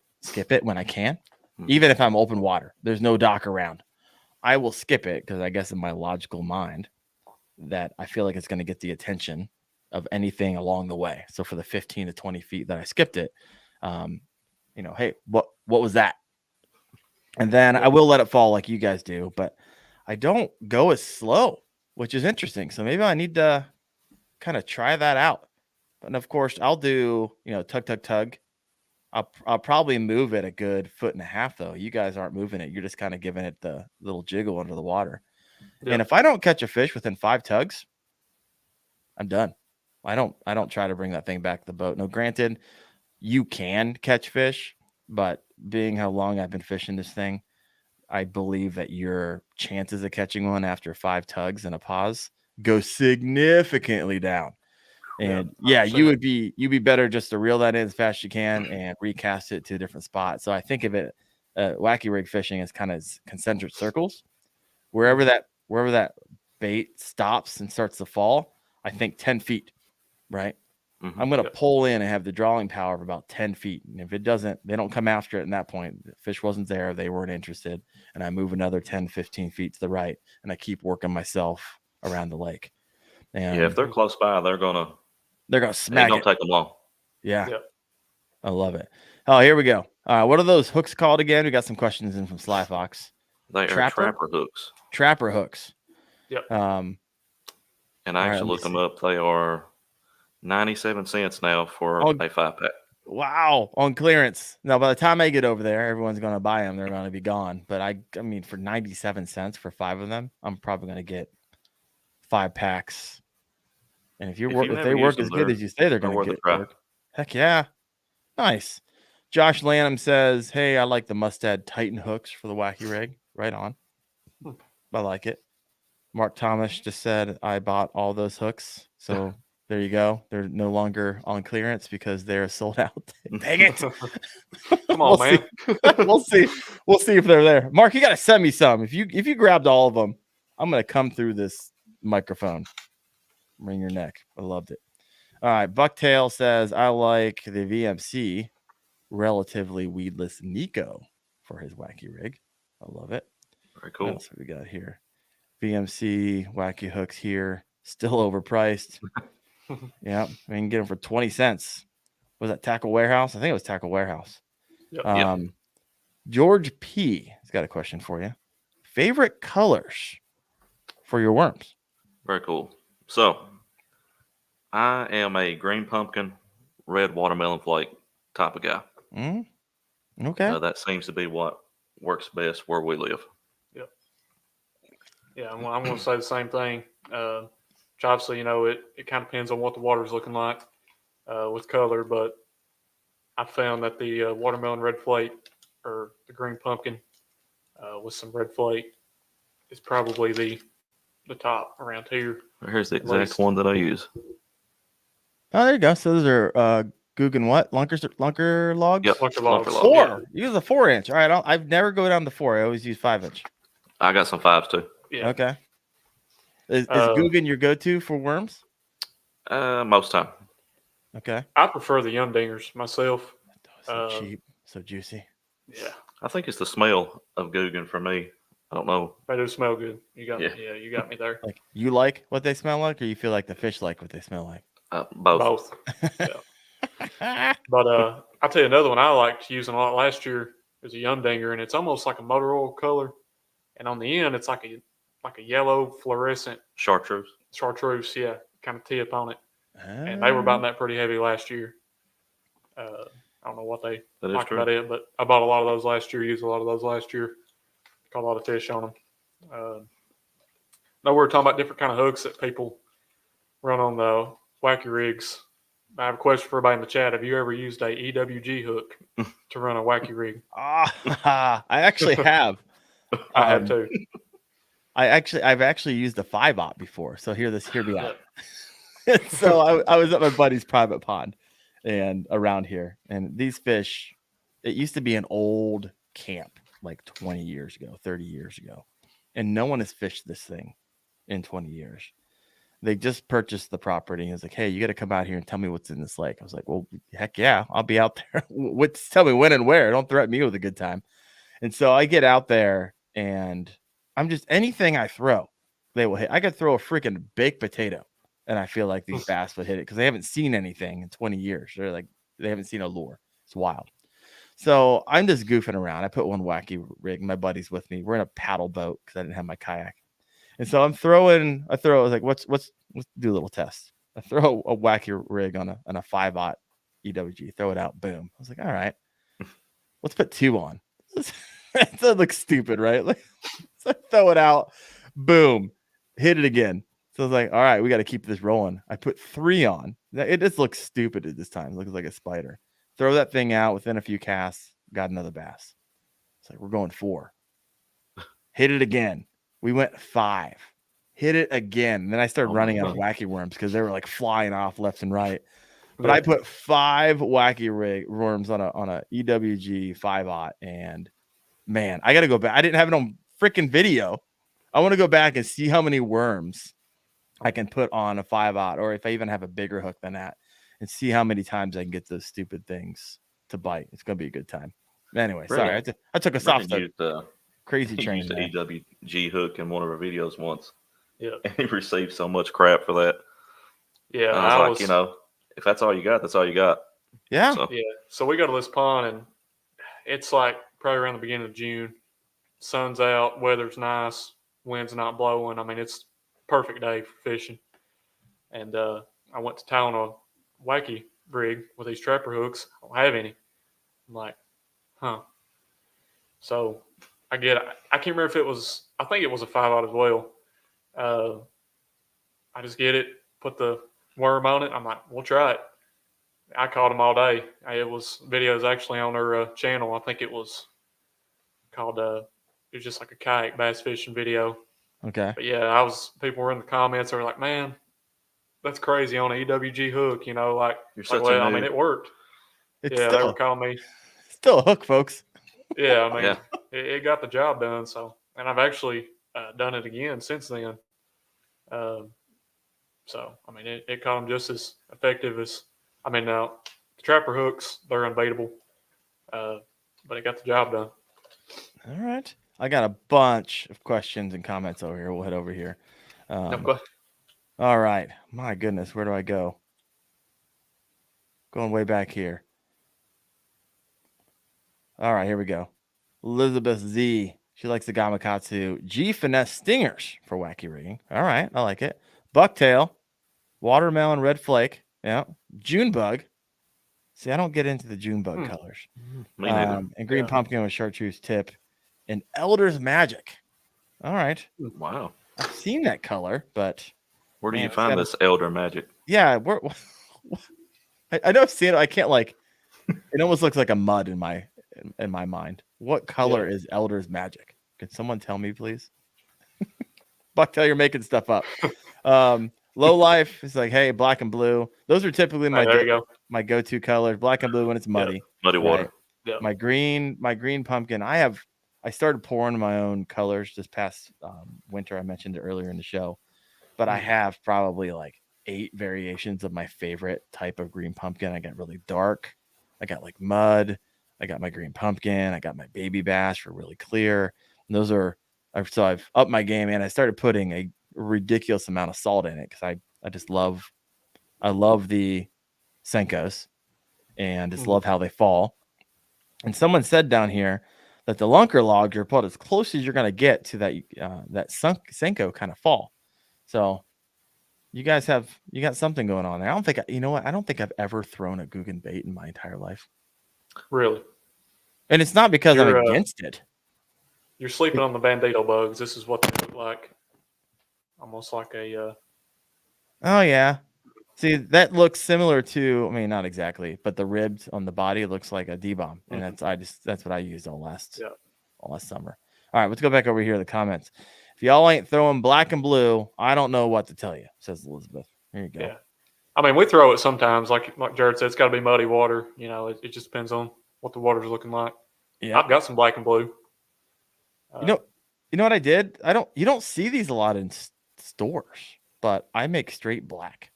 it when I can, even if I'm open water, there's no dock around. I will skip it because I guess in my logical mind that I feel like it's going to get the attention of anything along the way. So for the 15 to 20 feet that I skipped it, hey, what was that? And then I will let it fall like you guys do, but I don't go as slow, which is interesting. So maybe I need to kind of try that out. And of course, I'll do, tug. I'll probably move it a good 1.5 feet, though. You guys aren't moving it. You're just kind of giving it the little jiggle under the water. Yep. And if I don't catch a fish within 5 tugs, I'm done. I don't try to bring that thing back to the boat. No, granted, you can catch fish, but being how long I've been fishing this thing, I believe that your chances of catching one after 5 tugs and a pause go significantly down. And you'd be better just to reel that in as fast as you can and recast it to a different spot. So I think of it, wacky rig fishing as kind of concentric circles. Wherever that bait stops and starts to fall, I think 10 feet, right? Mm-hmm. I'm going to pull in and have the drawing power of about 10 feet. And if it doesn't, they don't come after it in that point. The fish wasn't there. They weren't interested. And I move another 10, 15 feet to the right, and I keep working myself around the lake. And if they're close by, they're going to smack it. It don't take them long. Yeah. I love it. Oh, here we go. What are those hooks called again? We got some questions in from Sly Fox. They are trapper hooks. Trapper hooks. Yep. And I actually looked them up. They are 97 cents now for a 5-pack. Wow, on clearance. Now, by the time I get over there, everyone's going to buy them. They're going to be gone. But I mean, for 97 cents for 5 of them, I'm probably going to get 5 packs. And if they work as good as you say they're going to get, heck yeah, nice. Josh Lanham says, "Hey, I like the Mustad Titan hooks for the wacky rig. Right on. I like it." Mark Thomas just said, "I bought all those hooks." So There you go. They're no longer on clearance because they're sold out. Dang it. Come on, man. We'll see. We'll see if they're there. Mark, you got to send me some. If you grabbed all of them, I'm going to come through this microphone. Wring your neck. I loved it. All right. Bucktail says, I like the VMC relatively weedless Nico for his wacky rig. I love it. Very cool. What else have we got here? VMC wacky hooks here. Still overpriced. Yeah. I mean, get them for 20 cents. Was that Tackle Warehouse? I think it was Tackle Warehouse. Yep. George P. has got a question for you. Favorite colors for your worms? Very cool. So, I am a green pumpkin, red watermelon flake type of guy. Okay. That seems to be what works best where we live. Yep. Yeah, I'm going to say the same thing. Obviously, it kind of depends on what the water's looking like with color, but I found that the watermelon red flake or the green pumpkin with some red flake is probably the top around here. Here's the exact one that I use. Oh, there you go. So those are Guggen what? Lunker logs? Yep. Lunker logs. 4. Yeah. Use a 4-inch. All right. I've never go down to 4. I always use 5-inch. I got some 5s too. Yeah. Okay. Is Guggen your go-to for worms? Most time. Okay. I prefer the Yumdingers myself. So cheap, so juicy. Yeah. I think it's the smell of Guggen for me. I don't know. They do smell good. You got me. Yeah, you got me there. Like you like what they smell like, or you feel like the fish like what they smell like? Both. Yeah. But I'll tell you another one I liked using a lot last year is a Yumdinger, and it's almost like a motor oil color, and on the end it's like a yellow fluorescent Chartreuse. Chartreuse, yeah, kind of tip on it. And they were biting that pretty heavy last year. I don't know what they like about it, but I bought a lot of those last year, used a lot of those last year. Caught a lot of fish on them. No, we're talking about different kind of hooks that people run on the wacky rigs. I have a question for everybody in the chat. Have you ever used a EWG hook to run a wacky rig? I actually have. I have too. I've actually used a 5-aught before. So hear me out. So I was at my buddy's private pond and around here, and these fish, it used to be an old camp like 20 years ago, 30 years ago, and no one has fished this thing in 20 years. They just purchased the property and it's like, hey, you got to come out here and tell me what's in this lake. I was like, well, heck yeah, I'll be out there. Tell me when and where. Don't threaten me with a good time. And so I get out there and I'm just anything I throw, they will hit. I could throw a freaking baked potato and I feel like these bass would hit it because they haven't seen anything in 20 years. They're like, they haven't seen a lure. It's wild. So I'm just goofing around. I put one wacky rig. My buddy's with me. We're in a paddle boat because I didn't have my kayak. And so I was like, let's do a little test. I throw a wacky rig on a 5-aught EWG, throw it out, boom. I was like, all right, let's put 2 on. That looks stupid, right? Like, so I throw it out, boom, hit it again. So I was like, all right, we got to keep this rolling. I put 3 on. It just looks stupid at this time. It looks like a spider. Throw that thing out within a few casts, got another bass. It's like, we're going 4. Hit it again. We went 5. Hit it again. And then I started running out of wacky worms because they were like flying off left and right. But I put 5 wacky worms on a EWG 5-aught, and man, I got to go back. I didn't have it on freaking video. I want to go back and see how many worms I can put on a 5-aught, or if I even have a bigger hook than that, and see how many times I can get those stupid things to bite. It's going to be a good time. Anyway, sorry. I took us off the crazy train. He used an EWG hook in one of our videos once. Yeah. And he received so much crap for that. Yeah. And I was like, if that's all you got, that's all you got. Yeah. So we go to this pond, and it's like probably around the beginning of June. Sun's out, weather's nice, wind's not blowing. I mean, it's perfect day for fishing. And I went to town on a wacky rig with these trapper hooks. I don't have any. I'm like, huh. So I can't remember if it was, I think it was a 5-aught as well. I just get it, put the worm on it. I'm like, we'll try it. I caught them all day. It was videos actually on their channel. I think it was called, it was just like a kayak bass fishing video. Okay. But yeah, people were in the comments. They were like, man, that's crazy on an EWG hook. You know, You're such a noob. I mean, it worked. It's They still, were calling me. still a hook, folks. Yeah, I mean, Yeah. it got the job done. So, and I've actually done it again since then. So, I mean, it caught them just as effective as, I mean, now the trapper hooks, they're unbaitable, but it got the job done. All right. I got a bunch of questions and comments over here. We'll head over here. Okay. All right. My goodness. Where do I go? Going way back here. All right. Here we go. Elizabeth Z. She likes the Gamakatsu G Finesse Stingers for wacky rigging. All right. I like it. Bucktail. Watermelon Red Flake. Yeah. June Bug. See, I don't get into the June Bug colors. Me neither. And Green Pumpkin with Chartreuse Tip. And Elder's Magic. All right. Wow. I've seen that color, but where do you find this Elder Magic? Yeah, I know I've seen it. I can't it almost looks like a mud in my mind. What color is Elder's Magic? Can someone tell me, please? Bucktail, you're making stuff up. Low Life is like, hey, black and blue. Those are typically my go-to colors. Black and blue when it's muddy. Yeah. Muddy water. Right? Yeah. My green pumpkin. I started pouring my own colors this past winter. I mentioned it earlier in the show, but I have probably like 8 variations of my favorite type of green pumpkin. I got really dark. I got like mud. I got my green pumpkin. I got my baby bass for really clear. And those are, so I've upped my game and I started putting a ridiculous amount of salt in it because I love the Senkos and just love how they fall. And someone said down here that the lunker logs are about as close as you're going to get to that Senko kind of fall. So you got something going on there. I don't think I've ever thrown a Guggen bait in my entire life. Really? And it's not because I'm against it. You're sleeping on the bandito bugs. This is what they look like. Almost like a... Oh, yeah. See, that looks similar to, I mean, not exactly, but the ribs on the body looks like a D-bomb. And that's what I used all last summer. All right, let's go back over here to the comments. If y'all ain't throwing black and blue, I don't know what to tell you, says Elizabeth. Here you go. Yeah. I mean, we throw it sometimes, like Jared said, it's got to be muddy water. You know, it just depends on what the water's looking like. Yeah. I've got some black and blue. You know what I did? You don't see these a lot in stores, but I make straight black.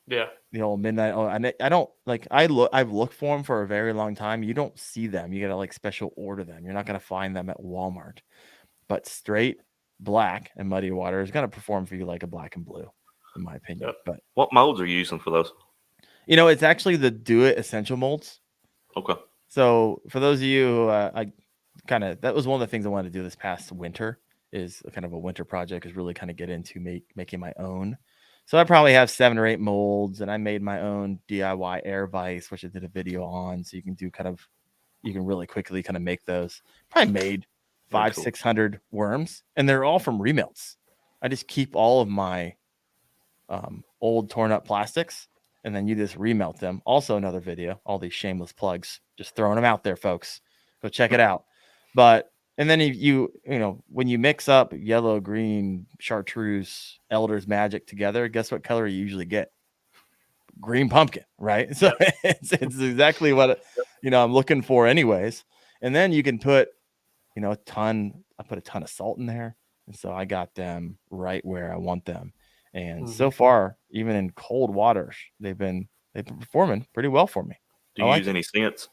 Yeah. The old midnight. Oh, and I don't I've looked for them for a very long time. You don't see them. You got to special order them. You're not going to find them at Walmart. But straight black and muddy water is going to perform for you like a black and blue, in my opinion. Yep. But what molds are you using for those? It's actually the Do It Essential molds. Okay. So for those of you who that was one of the things I wanted to do this past winter, is kind of a winter project, is really kind of get into making my own. So I probably have 7 or 8 molds, and I made my own DIY air vise, which I did a video on. So you can you can really quickly kind of make those. Probably made 500-600 worms, and they're all from remelts. I just keep all of my old torn up plastics, and then you just remelt them. Also another video, all these shameless plugs, just throwing them out there, folks. Go check it out. And then you when you mix up yellow, green, chartreuse, Elder's Magic together, guess what color you usually get? Green pumpkin, right? So it's exactly what I'm looking for anyways. And then you can put I put a ton of salt in there, and so I got them right where I want them. And so far, even in cold waters, they've been performing pretty well for me. Do you use any scents?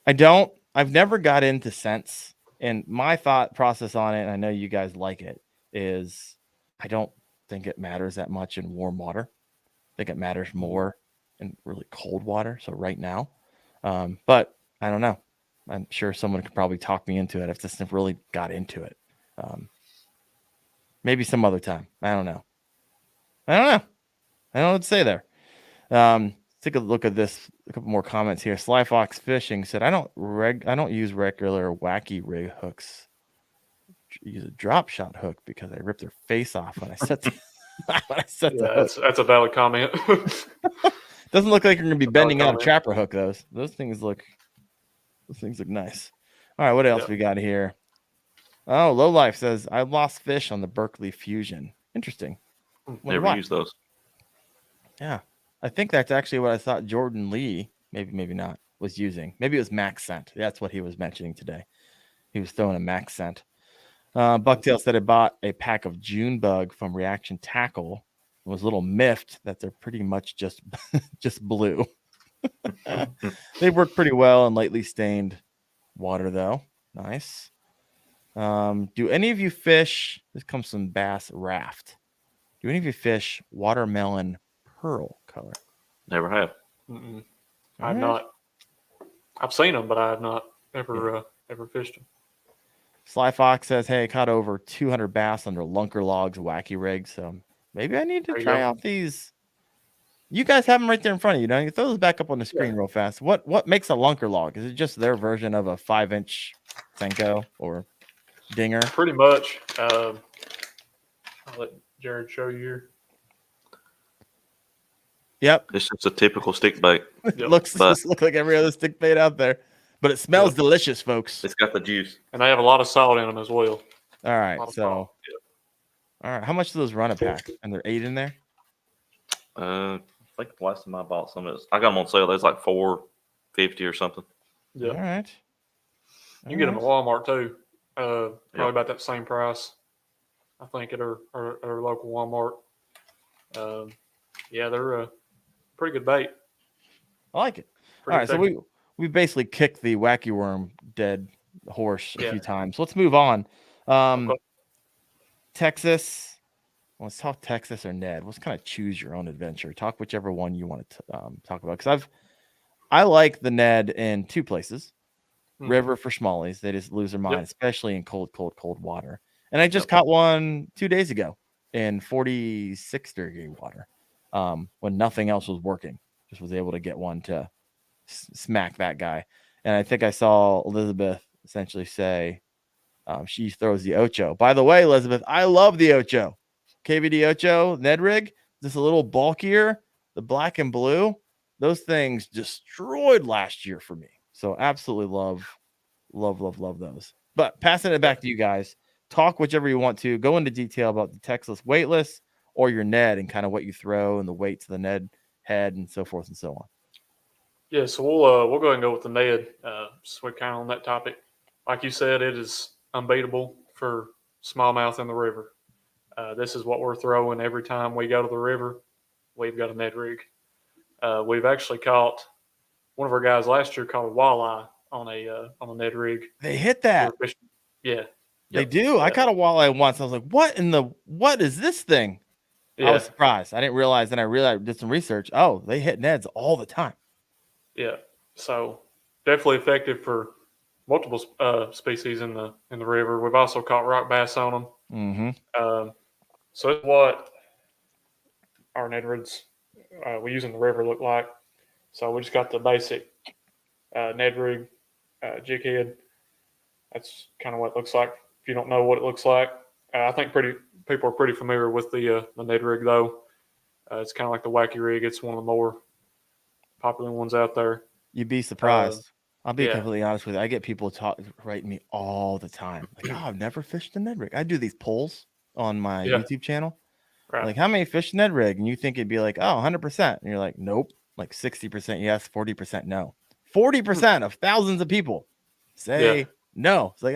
I don't. I've never got into scents. And my thought process on it, and I know you guys like it, is I don't think it matters that much in warm water. I think it matters more in really cold water. So right now, but I don't know. I'm sure someone could probably talk me into it if this really got into it. Maybe some other time. I don't know. I don't know what to say there. Take a look at this. A couple more comments here. Sly Fox Fishing said, I don't use regular wacky rig hooks. I use a drop shot hook because I rip their face off when I set the that's a valid comment. Doesn't look like you're gonna be bending out a trapper hook. Those things look nice. All right, what else we got here? Oh, Low Life says, I lost fish on the Berkeley Fusion. Interesting. Never used those. Yeah. I think that's actually what I thought Jordan Lee, maybe not, was using. Maybe it was Max Scent. That's what he was mentioning today. He was throwing a Max Scent. Bucktail said I bought a pack of June Bug from Reaction Tackle. It was a little miffed that they're pretty much just blue. They work pretty well in lightly stained water, though. Nice. Do any of you fish? This comes from Bass Raft. Do any of you fish watermelon pearl color? Never have. I've not. I've seen them, but I have not ever fished them. Sly Fox says, "Hey, I caught over 200 bass under Lunker Logs wacky rig, so maybe I need to try out these." You guys have them right there in front of you. Don't you? Throw those back up on the screen real fast. What makes a Lunker Log? Is it just their version of a 5-inch Senko or dinger? Pretty much. I'll let Jared show you here. Yep. It's just a typical stick bait. Looks like every other stick bait out there, but it smells delicious, folks. It's got the juice, and they have a lot of salt in them as well. All right, all right. How much do those run a pack? And they're 8 in there. I think the last time I bought some of this, I got them on sale. There's like $4.50 or something. Yeah. All right. You can get them at Walmart too. Probably about that same price. I think at our local Walmart. They're a pretty good bait. I like it. All right, so we basically kicked the wacky worm dead horse a few times. Let's move on. Texas. Let's talk Texas or Ned. Let's kind of choose your own adventure. Talk whichever one you want to talk about. Because I like the Ned in 2 places. River for smallies. They just lose their mind, especially in cold water. And I just caught one 2 days ago in 46-degree water when nothing else was working. Just was able to get one to smack that guy. And I think I saw Elizabeth essentially say she throws the Ocho. By the way, Elizabeth, I love the Ocho. KVD Ocho, Ned rig, just a little bulkier, the black and blue. Those things destroyed last year for me. So absolutely love those. But passing it back to you guys, talk whichever you want to. Go into detail about the Texas weightless or your Ned and kind of what you throw and the weight to the Ned head and so forth and so on. Yeah, so we'll go ahead and go with the Ned. So we're kind of on that topic. Like you said, it is unbeatable for smallmouth in the river. This is what we're throwing every time we go to the river. We've got a Ned rig. We've actually caught one of our guys last year caught a walleye on a Ned rig. They hit that. Yeah. They do. Yeah. I caught a walleye once. I was like, what is this thing? Yeah. I was surprised. I didn't realize. Then I realized, did some research. Oh, they hit Neds all the time. Yeah. So definitely effective for multiple species in the river. We've also caught rock bass on them. Mm-hmm. So it's what our Ned rigs we use in the river look like. So we just got the basic Ned rig jig head. That's kind of what it looks like. If you don't know what it looks like, I think people are pretty familiar with the Ned rig though. It's kind of like the wacky rig. It's one of the more popular ones out there. You'd be surprised. I'll be completely honest with you. I get people writing me all the time. Like, I've never fished a Ned rig. I do these polls on my YouTube channel. Right. Like, how many fish Ned rig? And you think it'd be like, 100%. And you're like, nope. Like 60% yes, 40% no. 40% of thousands of people say no. It's like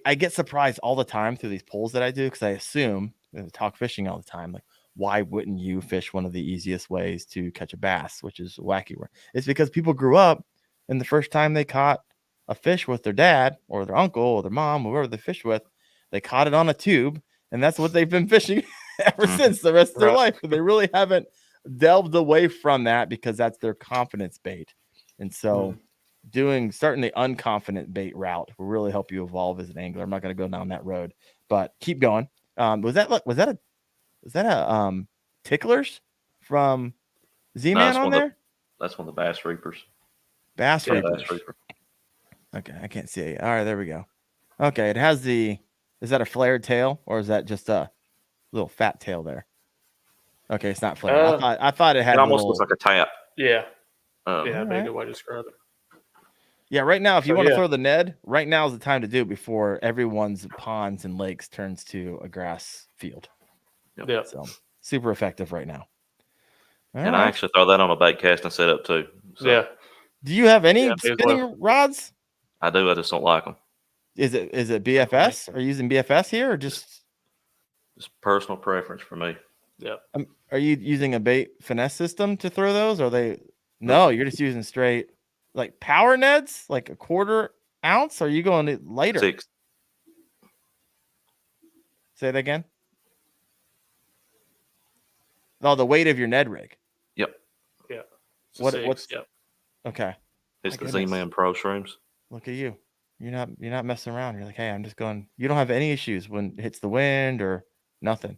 I get surprised all the time through these polls that I do because I assume I talk fishing all the time. Like, why wouldn't you fish one of the easiest ways to catch a bass, which is wacky worm? It's because people grew up and the first time they caught a fish with their dad or their uncle or their mom, whoever they fished with, they caught it on a tube, and that's what they've been fishing ever since the rest of their life. They really haven't delved away from that because that's their confidence bait. And so starting the unconfident bait route will really help you evolve as an angler. I'm not going to go down that road, but keep going. Was that a Ticklers from Z-Man on there? That's one of the Bass Reapers. Bass Reapers. Okay, I can't see it. All right, there we go. Okay, it has is that a flared tail or is that just a little fat tail there? Okay, it's not flared. I thought it had. It almost looks like a tap. Yeah. That'd be a good way to describe it. Yeah, right now, if you want to throw the Ned, right now is the time to do it before everyone's ponds and lakes turns to a grass field. Yeah. super effective right now. And I actually throw that on a bait casting setup too. So. Yeah. Do you have any spinning rods? I do. I just don't like them. Is it BFS? Are you using BFS here or just personal preference for me? Yeah. Are you using a bait finesse system to throw those? Or are they? No, you're just using straight like power nets, like a 1/4 ounce. Or are you going lighter? 6. Say that again. Oh, the weight of your Ned rig. Yep. Yeah. What's yep. Okay. It's the Z-Man Pro Shrooms. Look at you. You're not messing around. You're like, hey, I'm just going. You don't have any issues when it hits the wind or nothing.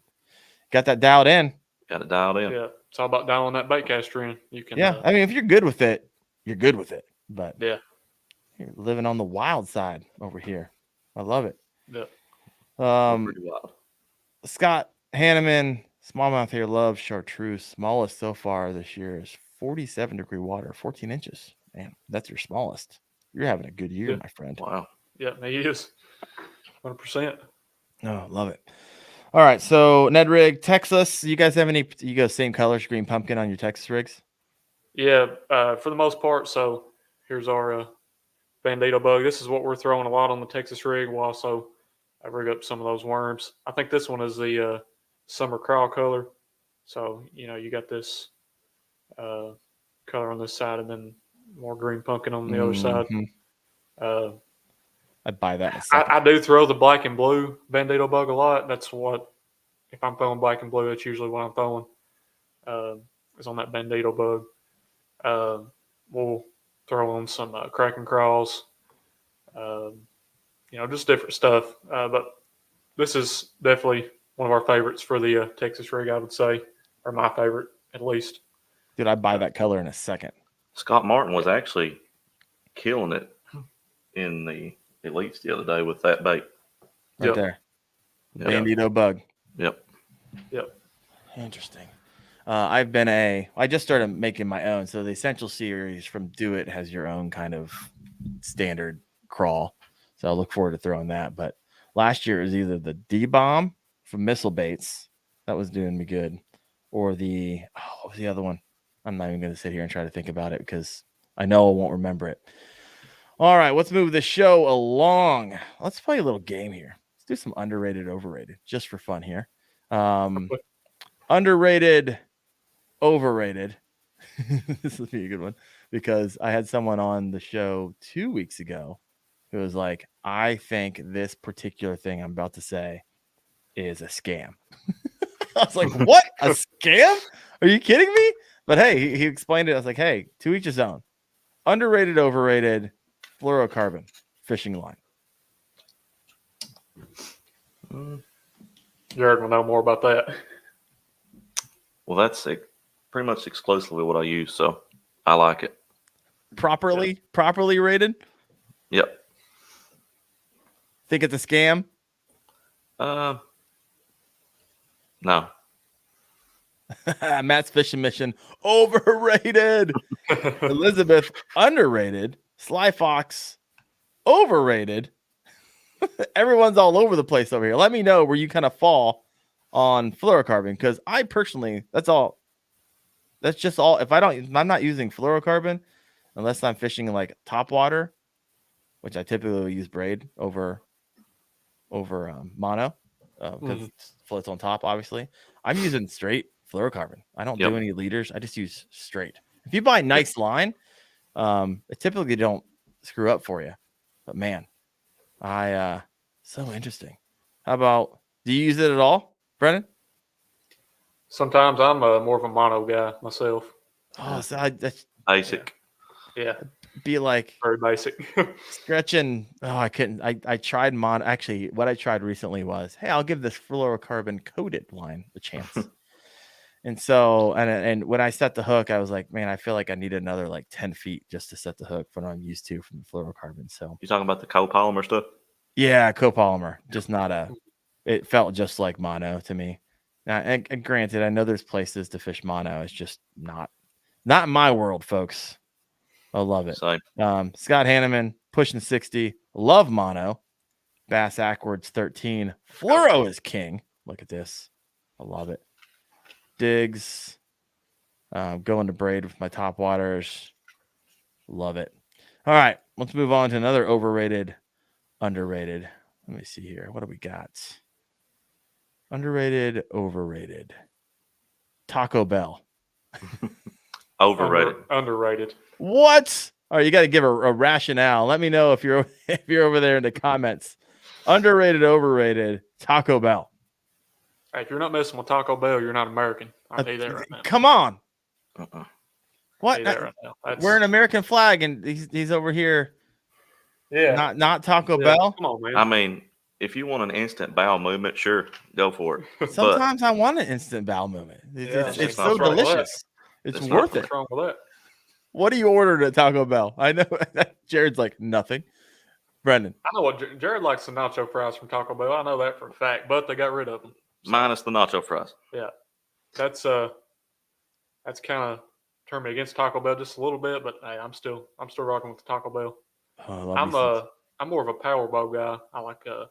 Got that dialed in. Got it dialed in. Yeah. It's all about dialing that bait caster in. You can. Yeah. I mean, if you're good with it, you're good with it. But yeah, you're living on the wild side over here. I love it. Yeah. Pretty wild. Scott Hanneman, smallmouth here, loves chartreuse. Smallest so far this year is 47-degree water, 14 inches. Man, that's your smallest. You're having a good year, my friend. Wow. Yeah, he is. 100%. Oh, love it. All right, so Ned rig, Texas. You guys have any? You go same colors, green pumpkin on your Texas rigs? Yeah, for the most part. So here's our Bandito bug. This is what we're throwing a lot on the Texas rig. We'll also rig up some of those worms. I think this one is the summer crawl color. So, you got this color on this side and then more green pumpkin on the other side. I'd buy that. I do throw the black and blue Bandito bug a lot. That's what, if I'm throwing black and blue, that's usually what I'm throwing. Is on that Bandito bug. We'll throw on some Kraken crawls, just different stuff. But this is definitely one of our favorites for the Texas rig, I would say, or my favorite at least. Dude, I'd buy that color in a second. Scott Martin was actually killing it in the elites the other day with that bait. Right there. Bandito bug. Yep. Interesting. I just started making my own. So the Essential Series from Do It has your own kind of standard crawl. So I look forward to throwing that. But last year it was either the D-Bomb from Missile Baits. That was doing me good. Or what was the other one? I'm not even going to sit here and try to think about it because I know I won't remember it. All right, let's move the show along. Let's play a little game here. Let's do some underrated, overrated, just for fun here. Underrated, overrated. This will be a good one because I had someone on the show 2 weeks ago who was like, I think this particular thing I'm about to say is a scam. I was like, what? A scam? Are you kidding me? But hey, he explained it. I was like, hey, to each his own. Underrated, overrated, fluorocarbon fishing line. Jared will know more about that. Well, that's pretty much exclusively what I use, so I like it. Properly rated? Yep. Think it's a scam? No. Matt's fishing mission overrated. Elizabeth underrated. Sly Fox overrated. Everyone's all over the place over here. Let me know where you kind of fall on fluorocarbon because I personally, that's just all. If I'm not using fluorocarbon unless I'm fishing in like top water, which I typically will use braid over mono because it floats on top. Obviously, I'm using straight fluorocarbon. I don't do any leaders. I just use straight. If you buy nice line, it typically don't screw up for you. But man, so interesting. How about, do you use it at all, Brennan? Sometimes I'm more of a mono guy myself. Oh, so that's basic. Yeah. Be like very basic. stretching. Oh, I couldn't. I tried mono. Actually, what I tried recently was, hey, I'll give this fluorocarbon coated line a chance. And so, and when I set the hook, I was like, man, I feel like I need another like 10 feet just to set the hook from what I'm used to from the fluorocarbon. So you talking about the copolymer stuff? Yeah, copolymer. Just it felt just like mono to me. Now, and granted, I know there's places to fish mono. It's just not in my world, folks. I love it. Same. Scott Hanneman, pushing 60. Love mono. Bass Ackwards 13. Fluoro is king. Look at this. I love it. digs. Going to braid with my top waters. Love it. All right, let's move on to another overrated, underrated. Let me see here. What do we got? Underrated, overrated. Taco Bell. Overrated. Underrated. What? All right, you got to give a rationale. Let me know if you're over there in the comments. Underrated, overrated. Taco Bell. Hey, if you're not messing with Taco Bell, you're not American. I'll tell you that right now. Come on. What? Right now. We're an American flag, and he's over here. Yeah. Not Taco Bell. Come on, man. I mean, if you want an instant bowel movement, sure, go for it. Sometimes I want an instant bowel movement. It's so wrong with delicious. It's worth it. What's wrong with that? What do you order at Taco Bell? I know Jared's like nothing. Brendan. I know what Jared likes the nacho fries from Taco Bell. I know that for a fact, but they got rid of them. So, minus the nacho fries. Yeah. That's kind of turned me against Taco Bell just a little bit, but hey, I'm still rocking with the Taco Bell. Oh, I'm more of a Powerball guy. I like that.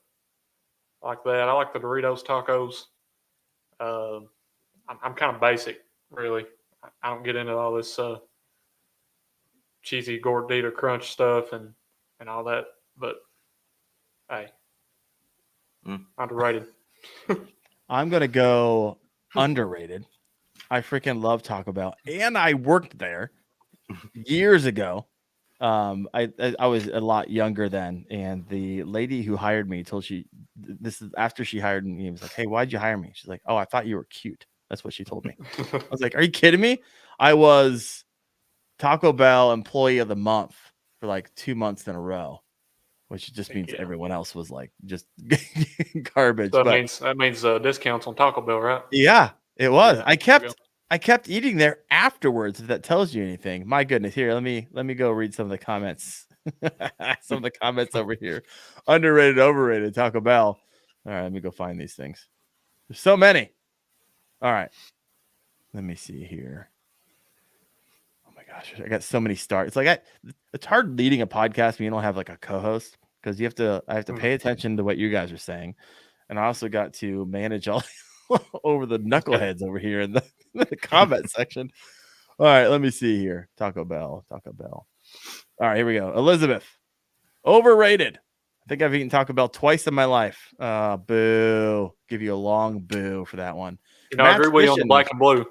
I like the Doritos tacos. I'm kind of basic, really. I don't get into all this cheesy gordita crunch stuff and all that. But hey, underrated. I'm gonna go underrated. I freaking love Taco Bell, and I worked there years ago. I was a lot younger then, and the lady who hired me this is after she hired me. He was like, "Hey, why'd you hire me?" She's like, "Oh, I thought you were cute." That's what she told me. I was like, "Are you kidding me?" I was Taco Bell Employee of the Month for like 2 months in a row, which just means everyone else was like just garbage. So that means discounts on Taco Bell, right? Yeah, it was. Yeah, I kept eating there afterwards. If that tells you anything, my goodness. Here, let me go read some of the comments. Some of the comments over here. Underrated, overrated. Taco Bell. All right, let me go find these things. There's so many. All right, let me see here. Oh my gosh, I got so many stars. It's like it's hard leading a podcast when you don't have like a co-host because I have to pay attention to what you guys are saying, and I also got to manage all over the knuckleheads over here in the comment section. All right, let me see here. Taco Bell. All right, here we go. Elizabeth, overrated. I think I've eaten Taco Bell twice in my life. Boo. Give you a long boo for that one. You know, I agree with you on the black and blue.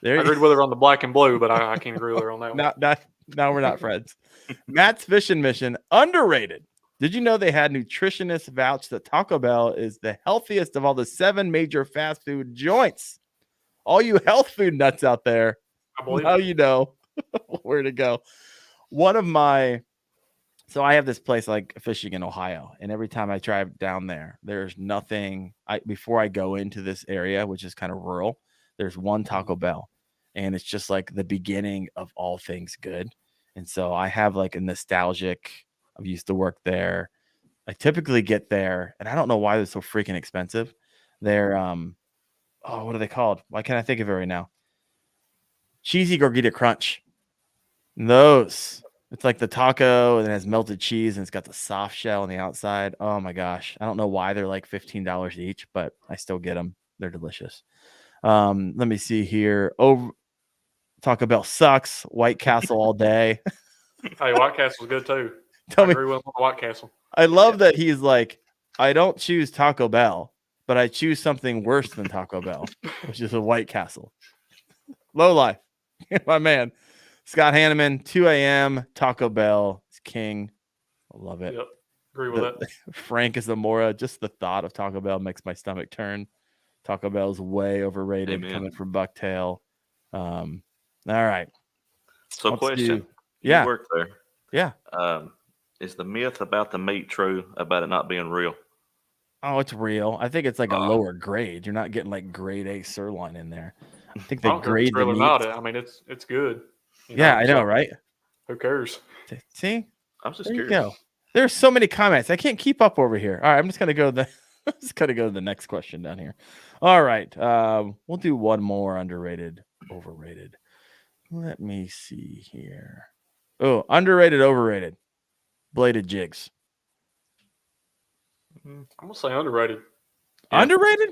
I agreed with her on the black and blue, but I can't agree with her on that one. Now we're not friends. Matt's Fishing Mission, underrated. Did you know they had nutritionists vouch that Taco Bell is the healthiest of all the 7 major fast food joints? All you health food nuts out there, now you know where to go. So I have this place like fishing in Ohio, and every time I drive down there, there's nothing. Before I go into this area, which is kind of rural, there's one Taco Bell, and it's just like the beginning of all things good. And so I have like a nostalgic. I used to work there. I typically get there, and I don't know why they're so freaking expensive. They're what are they called? Why can't I think of it right now? Cheesy Gordita Crunch. Those. It's like the taco, and it has melted cheese, and it's got the soft shell on the outside. Oh my gosh. I don't know why they're like $15 each, but I still get them. They're delicious. Let me see here. Taco Bell sucks. White Castle all day. Hey, White Castle's good too. I agree with White Castle. I love that he's like, I don't choose Taco Bell, but I choose something worse than Taco Bell, which is a White Castle. Low life. My man. Scott Hanneman, 2 a.m. Taco Bell is king. I love it. Yep. Agree with that. Frank is Zamora. Just the thought of Taco Bell makes my stomach turn. Taco Bell's way overrated. Amen. Coming from Bucktail. All right. So question. You work there. Yeah. Is the myth about the meat true about it not being real? Oh, it's real. I think it's like a lower grade. You're not getting like grade A sirloin in there. I think they grade the meat. Not. I mean, it's good. Yeah, I know, right? Who cares? See, I was just there curious. You go. There's so many comments. I can't keep up over here. All right, I'm just gonna go to the next question down here. All right, we'll do one more underrated, overrated. Let me see here. Oh, underrated, overrated. Bladed jigs. I'm gonna say underrated. Yeah. Underrated.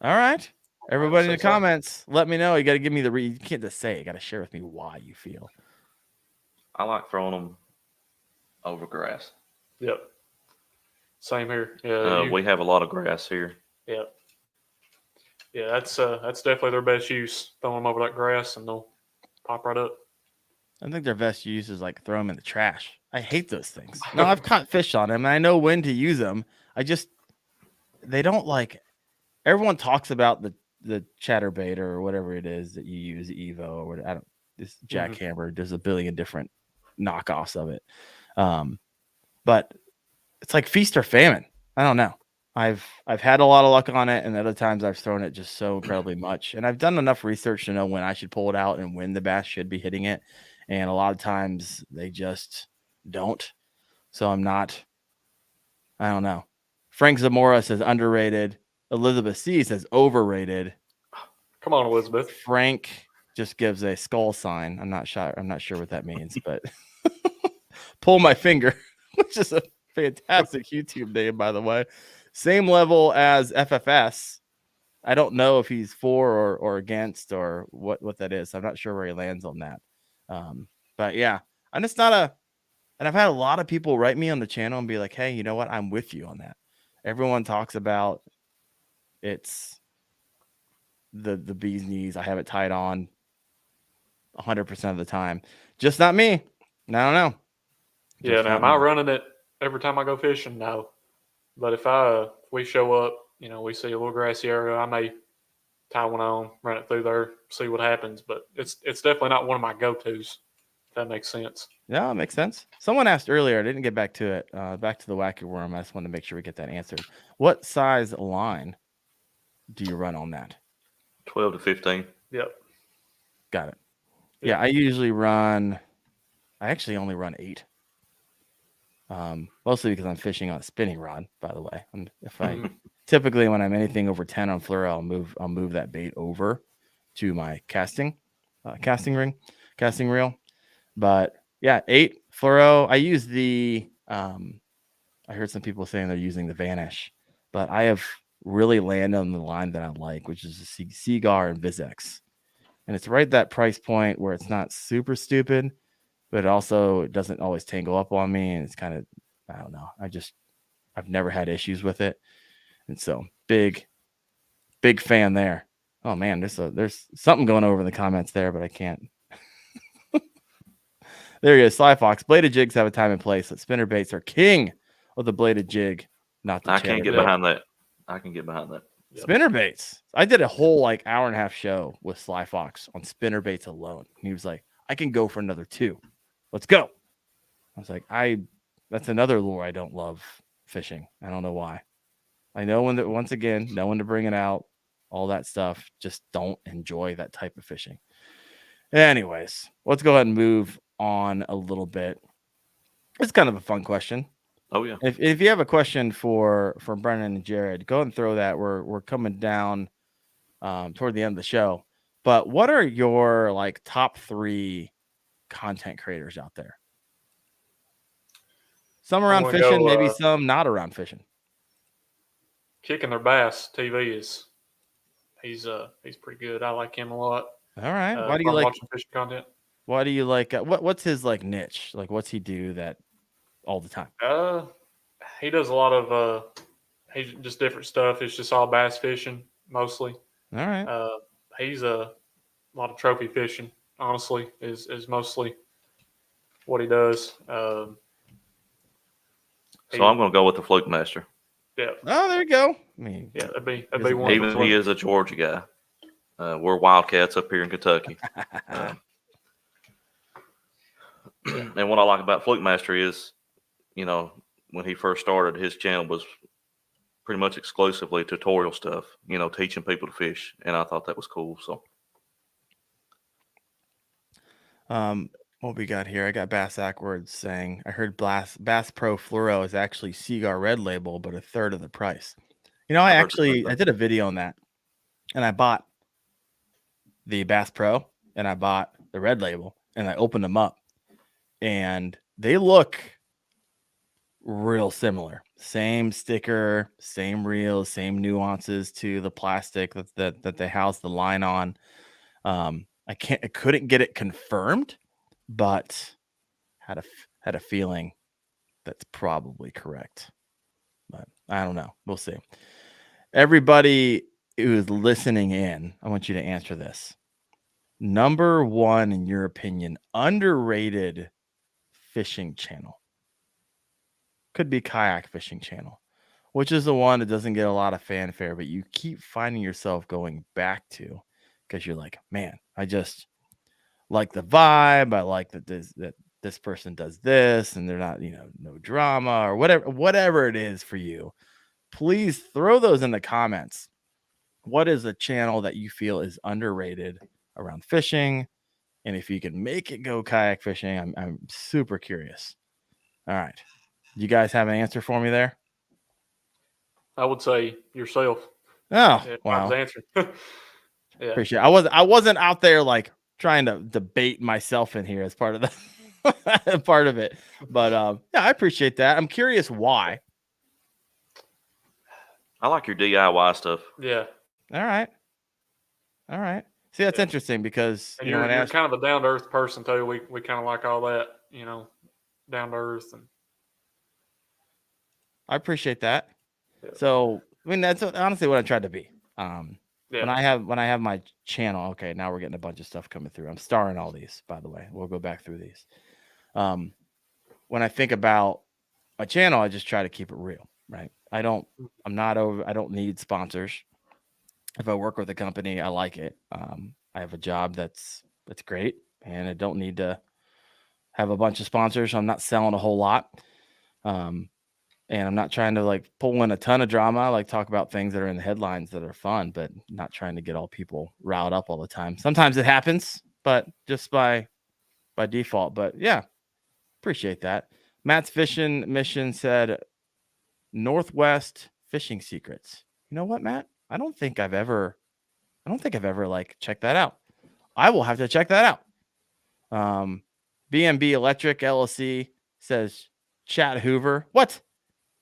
All right. Everybody in the comments, let me know. You got to give me you can't just say it. You got to share with me why you feel. I like throwing them over grass. Yep. Same here. Yeah. We have a lot of grass here. Yep. Yeah, that's definitely their best use. Throw them over that grass and they'll pop right up. I think their best use is like throw them in the trash. I hate those things. No, I've caught fish on them and I know when to use them. They don't like. Everyone talks about the chatterbait or whatever it is that you use, Evo or what. This jackhammer. There's a billion different knockoffs of it. But it's like feast or famine. I don't know. I've had a lot of luck on it, and other times I've thrown it just so incredibly much. And I've done enough research to know when I should pull it out and when the bass should be hitting it. And a lot of times they just don't. So I don't know. Frank Zamora says underrated. Elizabeth C says overrated. Come on, Elizabeth. Frank just gives a skull sign. I'm not sure what that means, but pull my finger, which is a fantastic YouTube name, by the way. Same level as FFS. I don't know if he's for or against or what that is. I'm not sure where he lands on that. But yeah, I'm just not and I've had a lot of people write me on the channel and be like, hey, you know what? I'm with you on that. Everyone talks about it's the bee's knees. I have it tied on 100% of the time. Just not me. I don't know. Yeah, now am I running it every time I go fishing? No. But if we show up, we see a little grassy area, I may tie one on, run it through there, see what happens. But it's definitely not one of my go-tos, if that makes sense. Yeah, it makes sense. Someone asked earlier, I didn't get back to it, back to the wacky worm. I just wanted to make sure we get that answered. What size line do you run on that? 12 to 15. Yep. Got it. Yeah, I actually only run 8. Mostly because I'm fishing on a spinning rod, by the way. Typically when I'm anything over 10 on fluoro, I'll move that bait over to my casting reel. But yeah, 8 fluoro. I use I heard some people saying they're using the Vanish, but I have really landed on the line that I like, which is the Seagar and Vizex. And it's right at that price point where it's not super stupid, but it doesn't always tangle up on me. And it's kind of, I don't know. I've never had issues with it. And so big fan there. Oh man, there's something going over in the comments there, but I can't. There he is. Sly Fox. Bladed jigs have a time and place. But spinner baits are king of the bladed jig. Not the I can't get behind that. I can get behind that. Spinner baits. I did a whole hour and a half show with Sly Fox on spinner baits alone. And he was like, I can go for another 2. Let's go. I was like, that's another lure I don't love fishing. I don't know why. I know know when to bring it out, all that stuff. Just don't enjoy that type of fishing. Anyways, let's go ahead and move on a little bit. It's kind of a fun question. Oh yeah. If you have a question for Brennan and Jared, go and throw that. We're coming down toward the end of the show. But what are your top 3 content creators out there? Some around fishing, maybe some not around fishing. Kicking Their Bass TV he's pretty good. I like him a lot. All right. Why do you like watching fishing content? Why do you like what's his niche? What's he do that all the time? He does a lot of he's just different stuff. It's just all bass fishing mostly. All right. He's a lot of trophy fishing, honestly, is mostly what he does. So I'm going to go with the Fluke Master. Yeah. Oh, there you go. I mean, yeah, that'd be one. He is a Georgia guy. We're Wildcats up here in Kentucky. And what I like about Fluke Master is, when he first started, his channel was pretty much exclusively tutorial stuff, teaching people to fish. And I thought that was cool. So, what we got here? I got Bass Ackwards saying, I heard Bass Pro Fluoro is actually Seagar Red Label, but a third of the price. I did a video on that, and I bought the Bass Pro and I bought the Red Label, and I opened them up, and they look real similar. Same sticker, same reel, same nuances to the plastic that they house the line on. I couldn't get it confirmed, but had a feeling that's probably correct. But I don't know. We'll see. Everybody who's listening in, I want you to answer this. Number one, in your opinion, underrated fishing channel. Could be kayak fishing channel, which is the one that doesn't get a lot of fanfare, but you keep finding yourself going back to because you're like, man, I just like the vibe. I like that this person does this and they're not, no drama or whatever it is for you. Please throw those in the comments. What is a channel that you feel is underrated around fishing? And if you can make it go kayak fishing, I'm super curious. All right. You guys have an answer for me there? I would say yourself. Oh, if wow. I was answering. Yeah. Appreciate it. I wasn't out there like trying to debate myself in here as part of the part of it. But yeah, I appreciate that. I'm curious why. I like your DIY stuff. Yeah. All right. See, that's interesting because and you're kind of a down to earth person too. We kind of like all that, down to earth, and I appreciate that. Yeah. So I mean, that's honestly what I tried to be. Yeah. When I have my channel, okay, now we're getting a bunch of stuff coming through. I'm starring all these, by the way. We'll go back through these. When I think about my channel, I just try to keep it real, right? I don't need sponsors. If I work with a company, I like it. I have a job that's great, and I don't need to have a bunch of sponsors. So I'm not selling a whole lot. And I'm not trying to like pull in a ton of drama, like talk about things that are in the headlines that are fun, but not trying to get all people riled up all the time. Sometimes it happens, but just by default. But yeah, appreciate that. Matt's fishing mission said Northwest Fishing Secrets. You know what, Matt? I don't think I've ever like checked that out. I will have to check that out. BMB Electric LLC says Chad Hoover. What?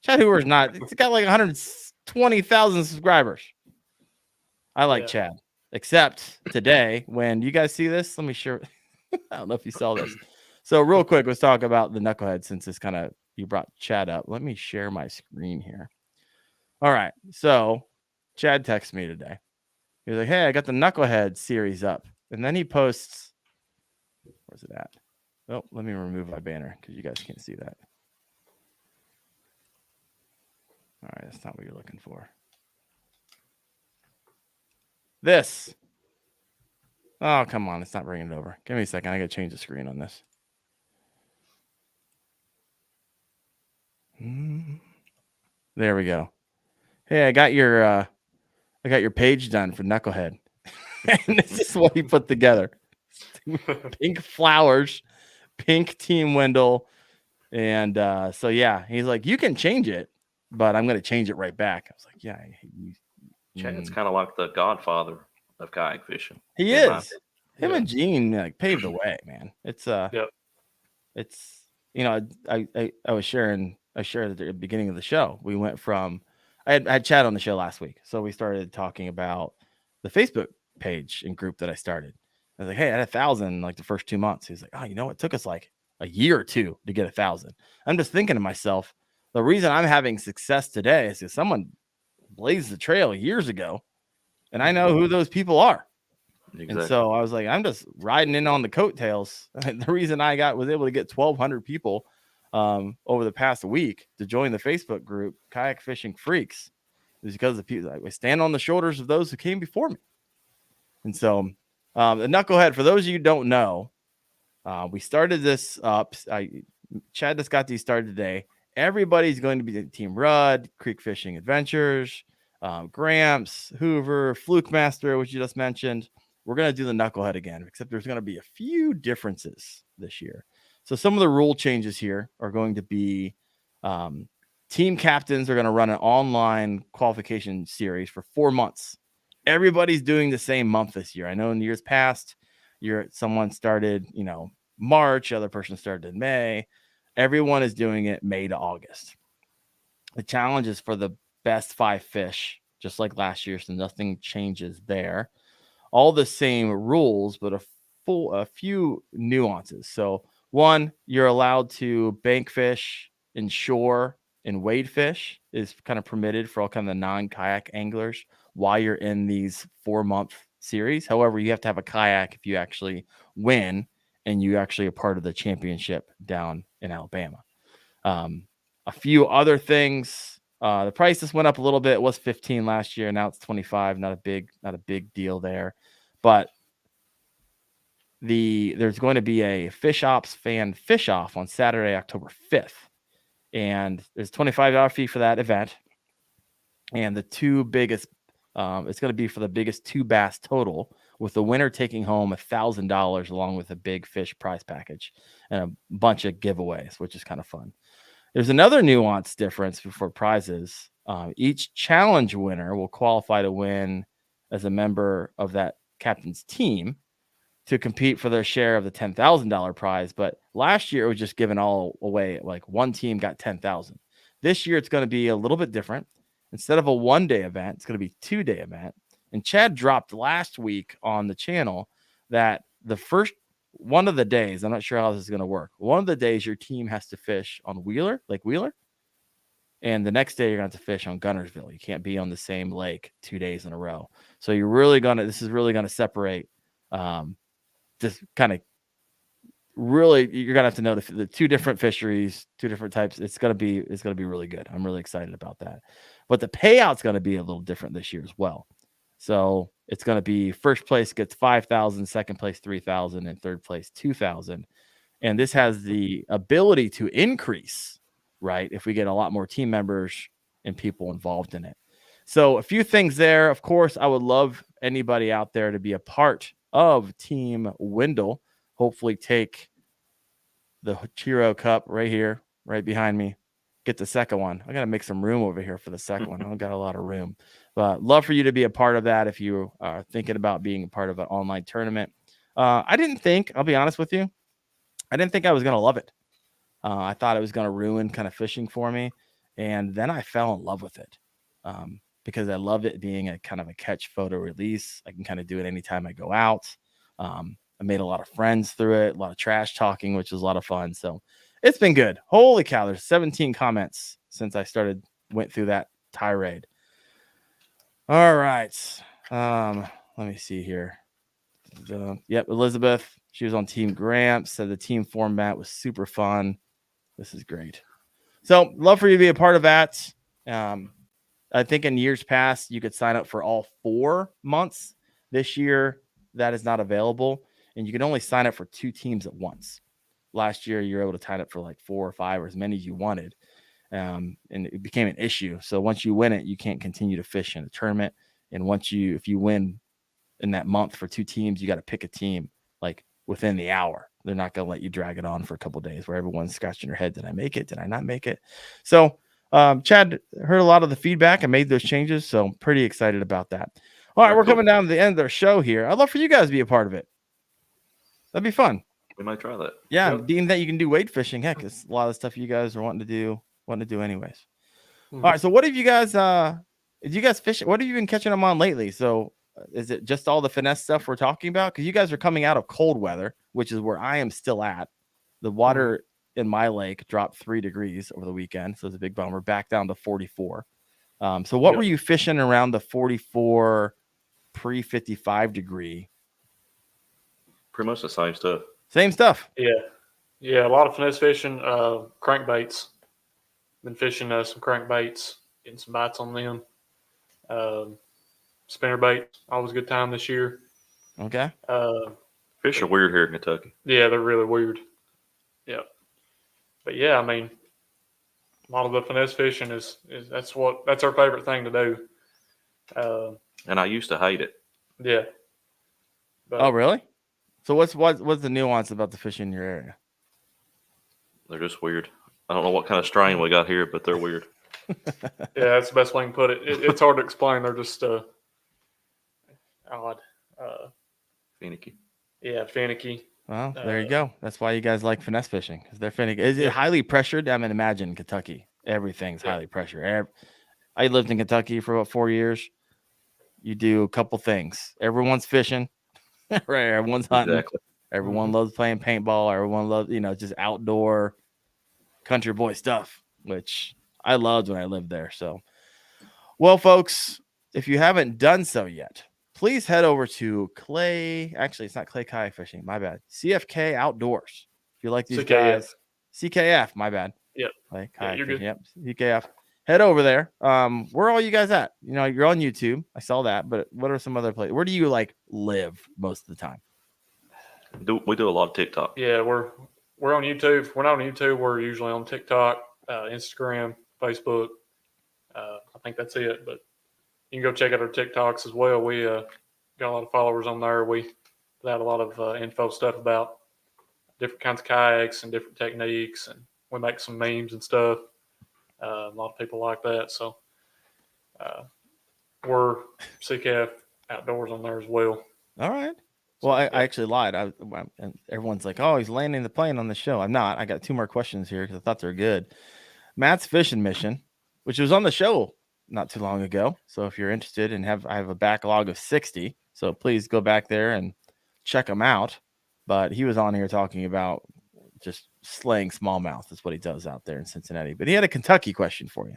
Chad Hoover's not. It's got like 120,000 subscribers. I like Chad, except today when you guys see this. Let me share. I don't know if you saw this. So real quick, let's talk about the knucklehead since it's you brought Chad up. Let me share my screen here. All right. So Chad texted me today. He was like, hey, I got the knucklehead series up. And then he posts, where's it at? Oh, let me remove my banner because you guys can't see that. All right, that's not what you're looking for. This. Oh, come on. It's not bringing it over. Give me a second. I got to change the screen on this. There we go. Hey, I got your page done for Knucklehead. And this is what he put together. Pink flowers, pink Team Wendell. And so, yeah, he's like, you can change it, but I'm going to change it right back. I was like, yeah. Chad's kind of like the godfather of kayak fishing. He is. Him and Gene like paved the way, man. It's it's I was sharing at the beginning of the show. We went from I had Chad on the show last week, so we started talking about the Facebook page and group that I started. I was like, hey, I had 1,000 like the first 2 months. He's like, oh, it took us like a year or two to get 1,000. I'm just thinking to myself, the reason I'm having success today is because someone blazed the trail years ago, and I know who those people are. Exactly. And so I was like, I'm just riding in on the coattails. The reason I was able to get 1,200 people over the past week to join the Facebook group Kayak Fishing Freaks is because of people. I stand on the shoulders of those who came before me. And so the Knucklehead, for those of you who don't know, we started this up. Chad just got these started today. Everybody's going to be Team Rudd, Creek Fishing Adventures, Gramps, Hoover, Fluke Master, which you just mentioned. We're going to do the Knucklehead again, except there's going to be a few differences this year. So some of the rule changes here are going to be team captains are going to run an online qualification series for 4 months. Everybody's doing the same month this year. I know in years past, someone started, March, other person started in May. Everyone is doing it May to August. The challenge is for the best 5 fish, just like last year, so nothing changes there. All the same rules, but a few nuances. So one, you're allowed to bank fish, inshore, and wade fish is kind of permitted for all kind of the non-kayak anglers while you're in these 4-month series. However, you have to have a kayak if you actually win and you actually are part of the championship down in Alabama. A few other things. The prices went up a little bit. It was 15 last year. Now it's 25. Not a big deal there. But there's going to be a Fish Ops fan fish off on Saturday, October 5th. And there's a $25 fee for that event. And the two biggest, it's going to be for the biggest 2 bass total, with the winner taking home $1,000 along with a big fish prize package and a bunch of giveaways, which is kind of fun. There's another nuance difference for prizes. Each challenge winner will qualify to win as a member of that captain's team to compete for their share of the $10,000 prize. But last year it was just given all away. Like one team got $10,000. This year it's going to be a little bit different. Instead of a 1-day event, it's going to be a 2-day event. And Chad dropped last week on the channel that the first one of the days, I'm not sure how this is going to work. One of the days your team has to fish on Lake Wheeler. And the next day you're going to have to fish on Gunnersville. You can't be on the same lake 2 days in a row. So this is really going to separate, just kind of really, you're going to have to know the 2 different fisheries, 2 different types. It's going to be really good. I'm really excited about that. But the payout's going to be a little different this year as well. So it's going to be first place gets $5,000, second place $3,000, and third place $2,000. And this has the ability to increase, right, if we get a lot more team members and people involved in it. So a few things there. Of course, I would love anybody out there to be a part of Team Wendell. Hopefully take the Chiro Cup right here, right behind me. Get the second one. I got to make some room over here for the second one. I don't got a lot of room. But love for you to be a part of that if you are thinking about being a part of an online tournament. I'll be honest with you, I didn't think I was going to love it. I thought it was going to ruin kind of fishing for me. And then I fell in love with it because I love it being a kind of a catch photo release. I can kind of do it anytime I go out. I made a lot of friends through it, a lot of trash talking, which was a lot of fun. So it's been good. Holy cow. There's 17 comments since I went through that tirade. All right. Let me see here. Yep. Elizabeth, she was on Team Gramps, said the team format was super fun. This is great. So love for you to be a part of that. I think in years past, you could sign up for all 4 months. This year, that is not available. And you can only sign up for 2 teams at once. Last year, you were able to sign up for like 4 or 5 or as many as you wanted. And it became an issue. So once you win it, you can't continue to fish in a tournament. And if you win in that month for 2 teams, you got to pick a team like within the hour. They're not going to let you drag it on for a couple of days where everyone's scratching their head. Did I make it? Did I not make it? So Chad heard a lot of the feedback and made those changes. So I'm pretty excited about that. All right, we're coming down to the end of our show here. I'd love for you guys to be a part of it. That'd be fun. We might try that. Yeah, being that you can do wade fishing. Heck, it's a lot of stuff you guys are wanting to do anyways. All right, so what have you guys did you guys fish? What have you been catching them on lately? So is it just all the finesse stuff we're talking about? Because you guys are coming out of cold weather, which is where I am still at. The water in my lake dropped 3 degrees over the weekend, so it's a big bummer. Back down to 44. So what were you fishing around the 44 pre-55 degree? Pretty much the same stuff. Same stuff. Yeah. A lot of finesse fishing, crankbaits. Been fishing some crankbaits, getting some bites on them. Spinner bait, always a good time this year. Okay. Fish are weird here in Kentucky. Yeah, they're really weird. Yeah. But yeah, I mean, a lot of the finesse fishing is that's our favorite thing to do. And I used to hate it. Yeah. But, oh, really? So what's the nuance about the fish in your area? They're just weird. I don't know what kind of strain we got here, but they're weird. Yeah, that's the best way to put it. It's hard to explain. They're just odd. Finicky. Yeah, finicky. Well, there you go. That's why you guys like finesse fishing, because they're finicky. Is it highly pressured? I mean, imagine Kentucky. Everything's highly pressured. I lived in Kentucky for about 4 years. You do a couple things. Everyone's fishing, right? Everyone's hunting. Exactly. Everyone loves playing paintball. Everyone loves, just outdoor country boy stuff, which I loved when I lived there. So, well, folks, if you haven't done so yet, please head over to Clay. Actually, it's not Clay Kayak Fishing. My bad. CFK Outdoors. If you like these guys, CKF. My bad. Yep. Clay Kayak you're Fishing. good. Yep. CKF. Head over there. Where are all you guys at? You're on YouTube. I saw that, but what are some other places? Where do you live most of the time? We do a lot of TikTok. Yeah, we're on YouTube. We're not on YouTube. We're usually on TikTok, Instagram, Facebook. I think that's it. But you can go check out our TikToks as well. We got a lot of followers on there. We put out a lot of info stuff about different kinds of kayaks and different techniques, and we make some memes and stuff. A lot of people like that. So we're CKF Outdoors on there as well. All right. Well, I actually lied. And everyone's like, oh, he's landing the plane on the show. I'm not. I got 2 more questions here because I thought they're good. Matt's fishing mission, which was on the show not too long ago. So if you're interested and I have a backlog of 60. So please go back there and check him out. But he was on here talking about just slaying smallmouth. That's what he does out there in Cincinnati. But he had a Kentucky question for you.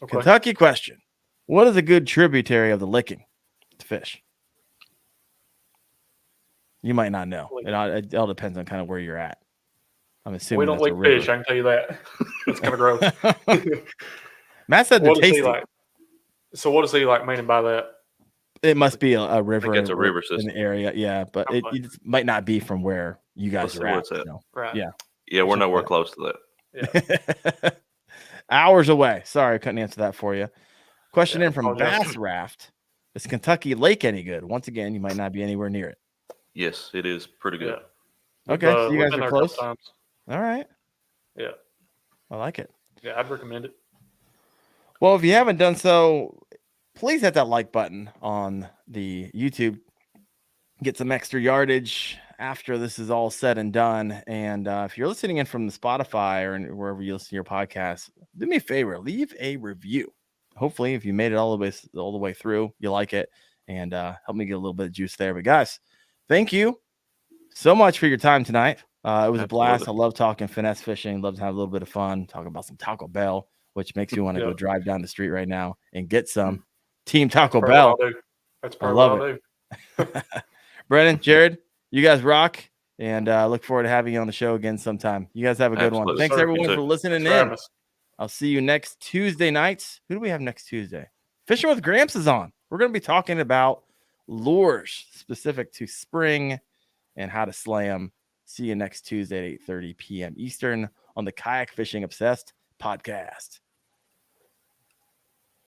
Okay. Kentucky question. What is a good tributary of the Licking to fish? You might not know. It all depends on kind of where you're at. I'm assuming we don't like fish. I can tell you that. It's kind of gross. Matt said they're tasty. So what does he like meaning by that? It must be a river. It's a river system in the area. Yeah, but it might not be from where you guys are at. Right. Yeah. Yeah, we're nowhere close to that. Yeah. Hours away. Sorry, I couldn't answer that for you. Question in from Bass Raft. Is Kentucky Lake any good? Once again, you might not be anywhere near it. Yes, it is pretty good. Yeah. Okay, so you guys are close. All right. Yeah. I like it. Yeah, I'd recommend it. Well, if you haven't done so, please hit that like button on the YouTube. Get some extra yardage after this is all said and done. And if you're listening in from the Spotify or wherever you listen to your podcast, do me a favor, leave a review. Hopefully, if you made it all the way through, you like it, and help me get a little bit of juice there. But guys, thank you so much for your time tonight. It was a blast. I love talking finesse fishing. Love to have a little bit of fun. Talking about some Taco Bell, which makes you want to go drive down the street right now and get some Team Taco Bell. That's I love it. Brennan, Jared, you guys rock, and look forward to having you on the show again sometime. You guys have a good one. Thanks, everyone, for listening in. I'll see you next Tuesday nights. Who do we have next Tuesday? Fishing with Gramps is on. We're going to be talking about lures specific to spring and how to slay them. See you next Tuesday at 8:30 p.m. Eastern on the Kayak Fishing Obsessed podcast.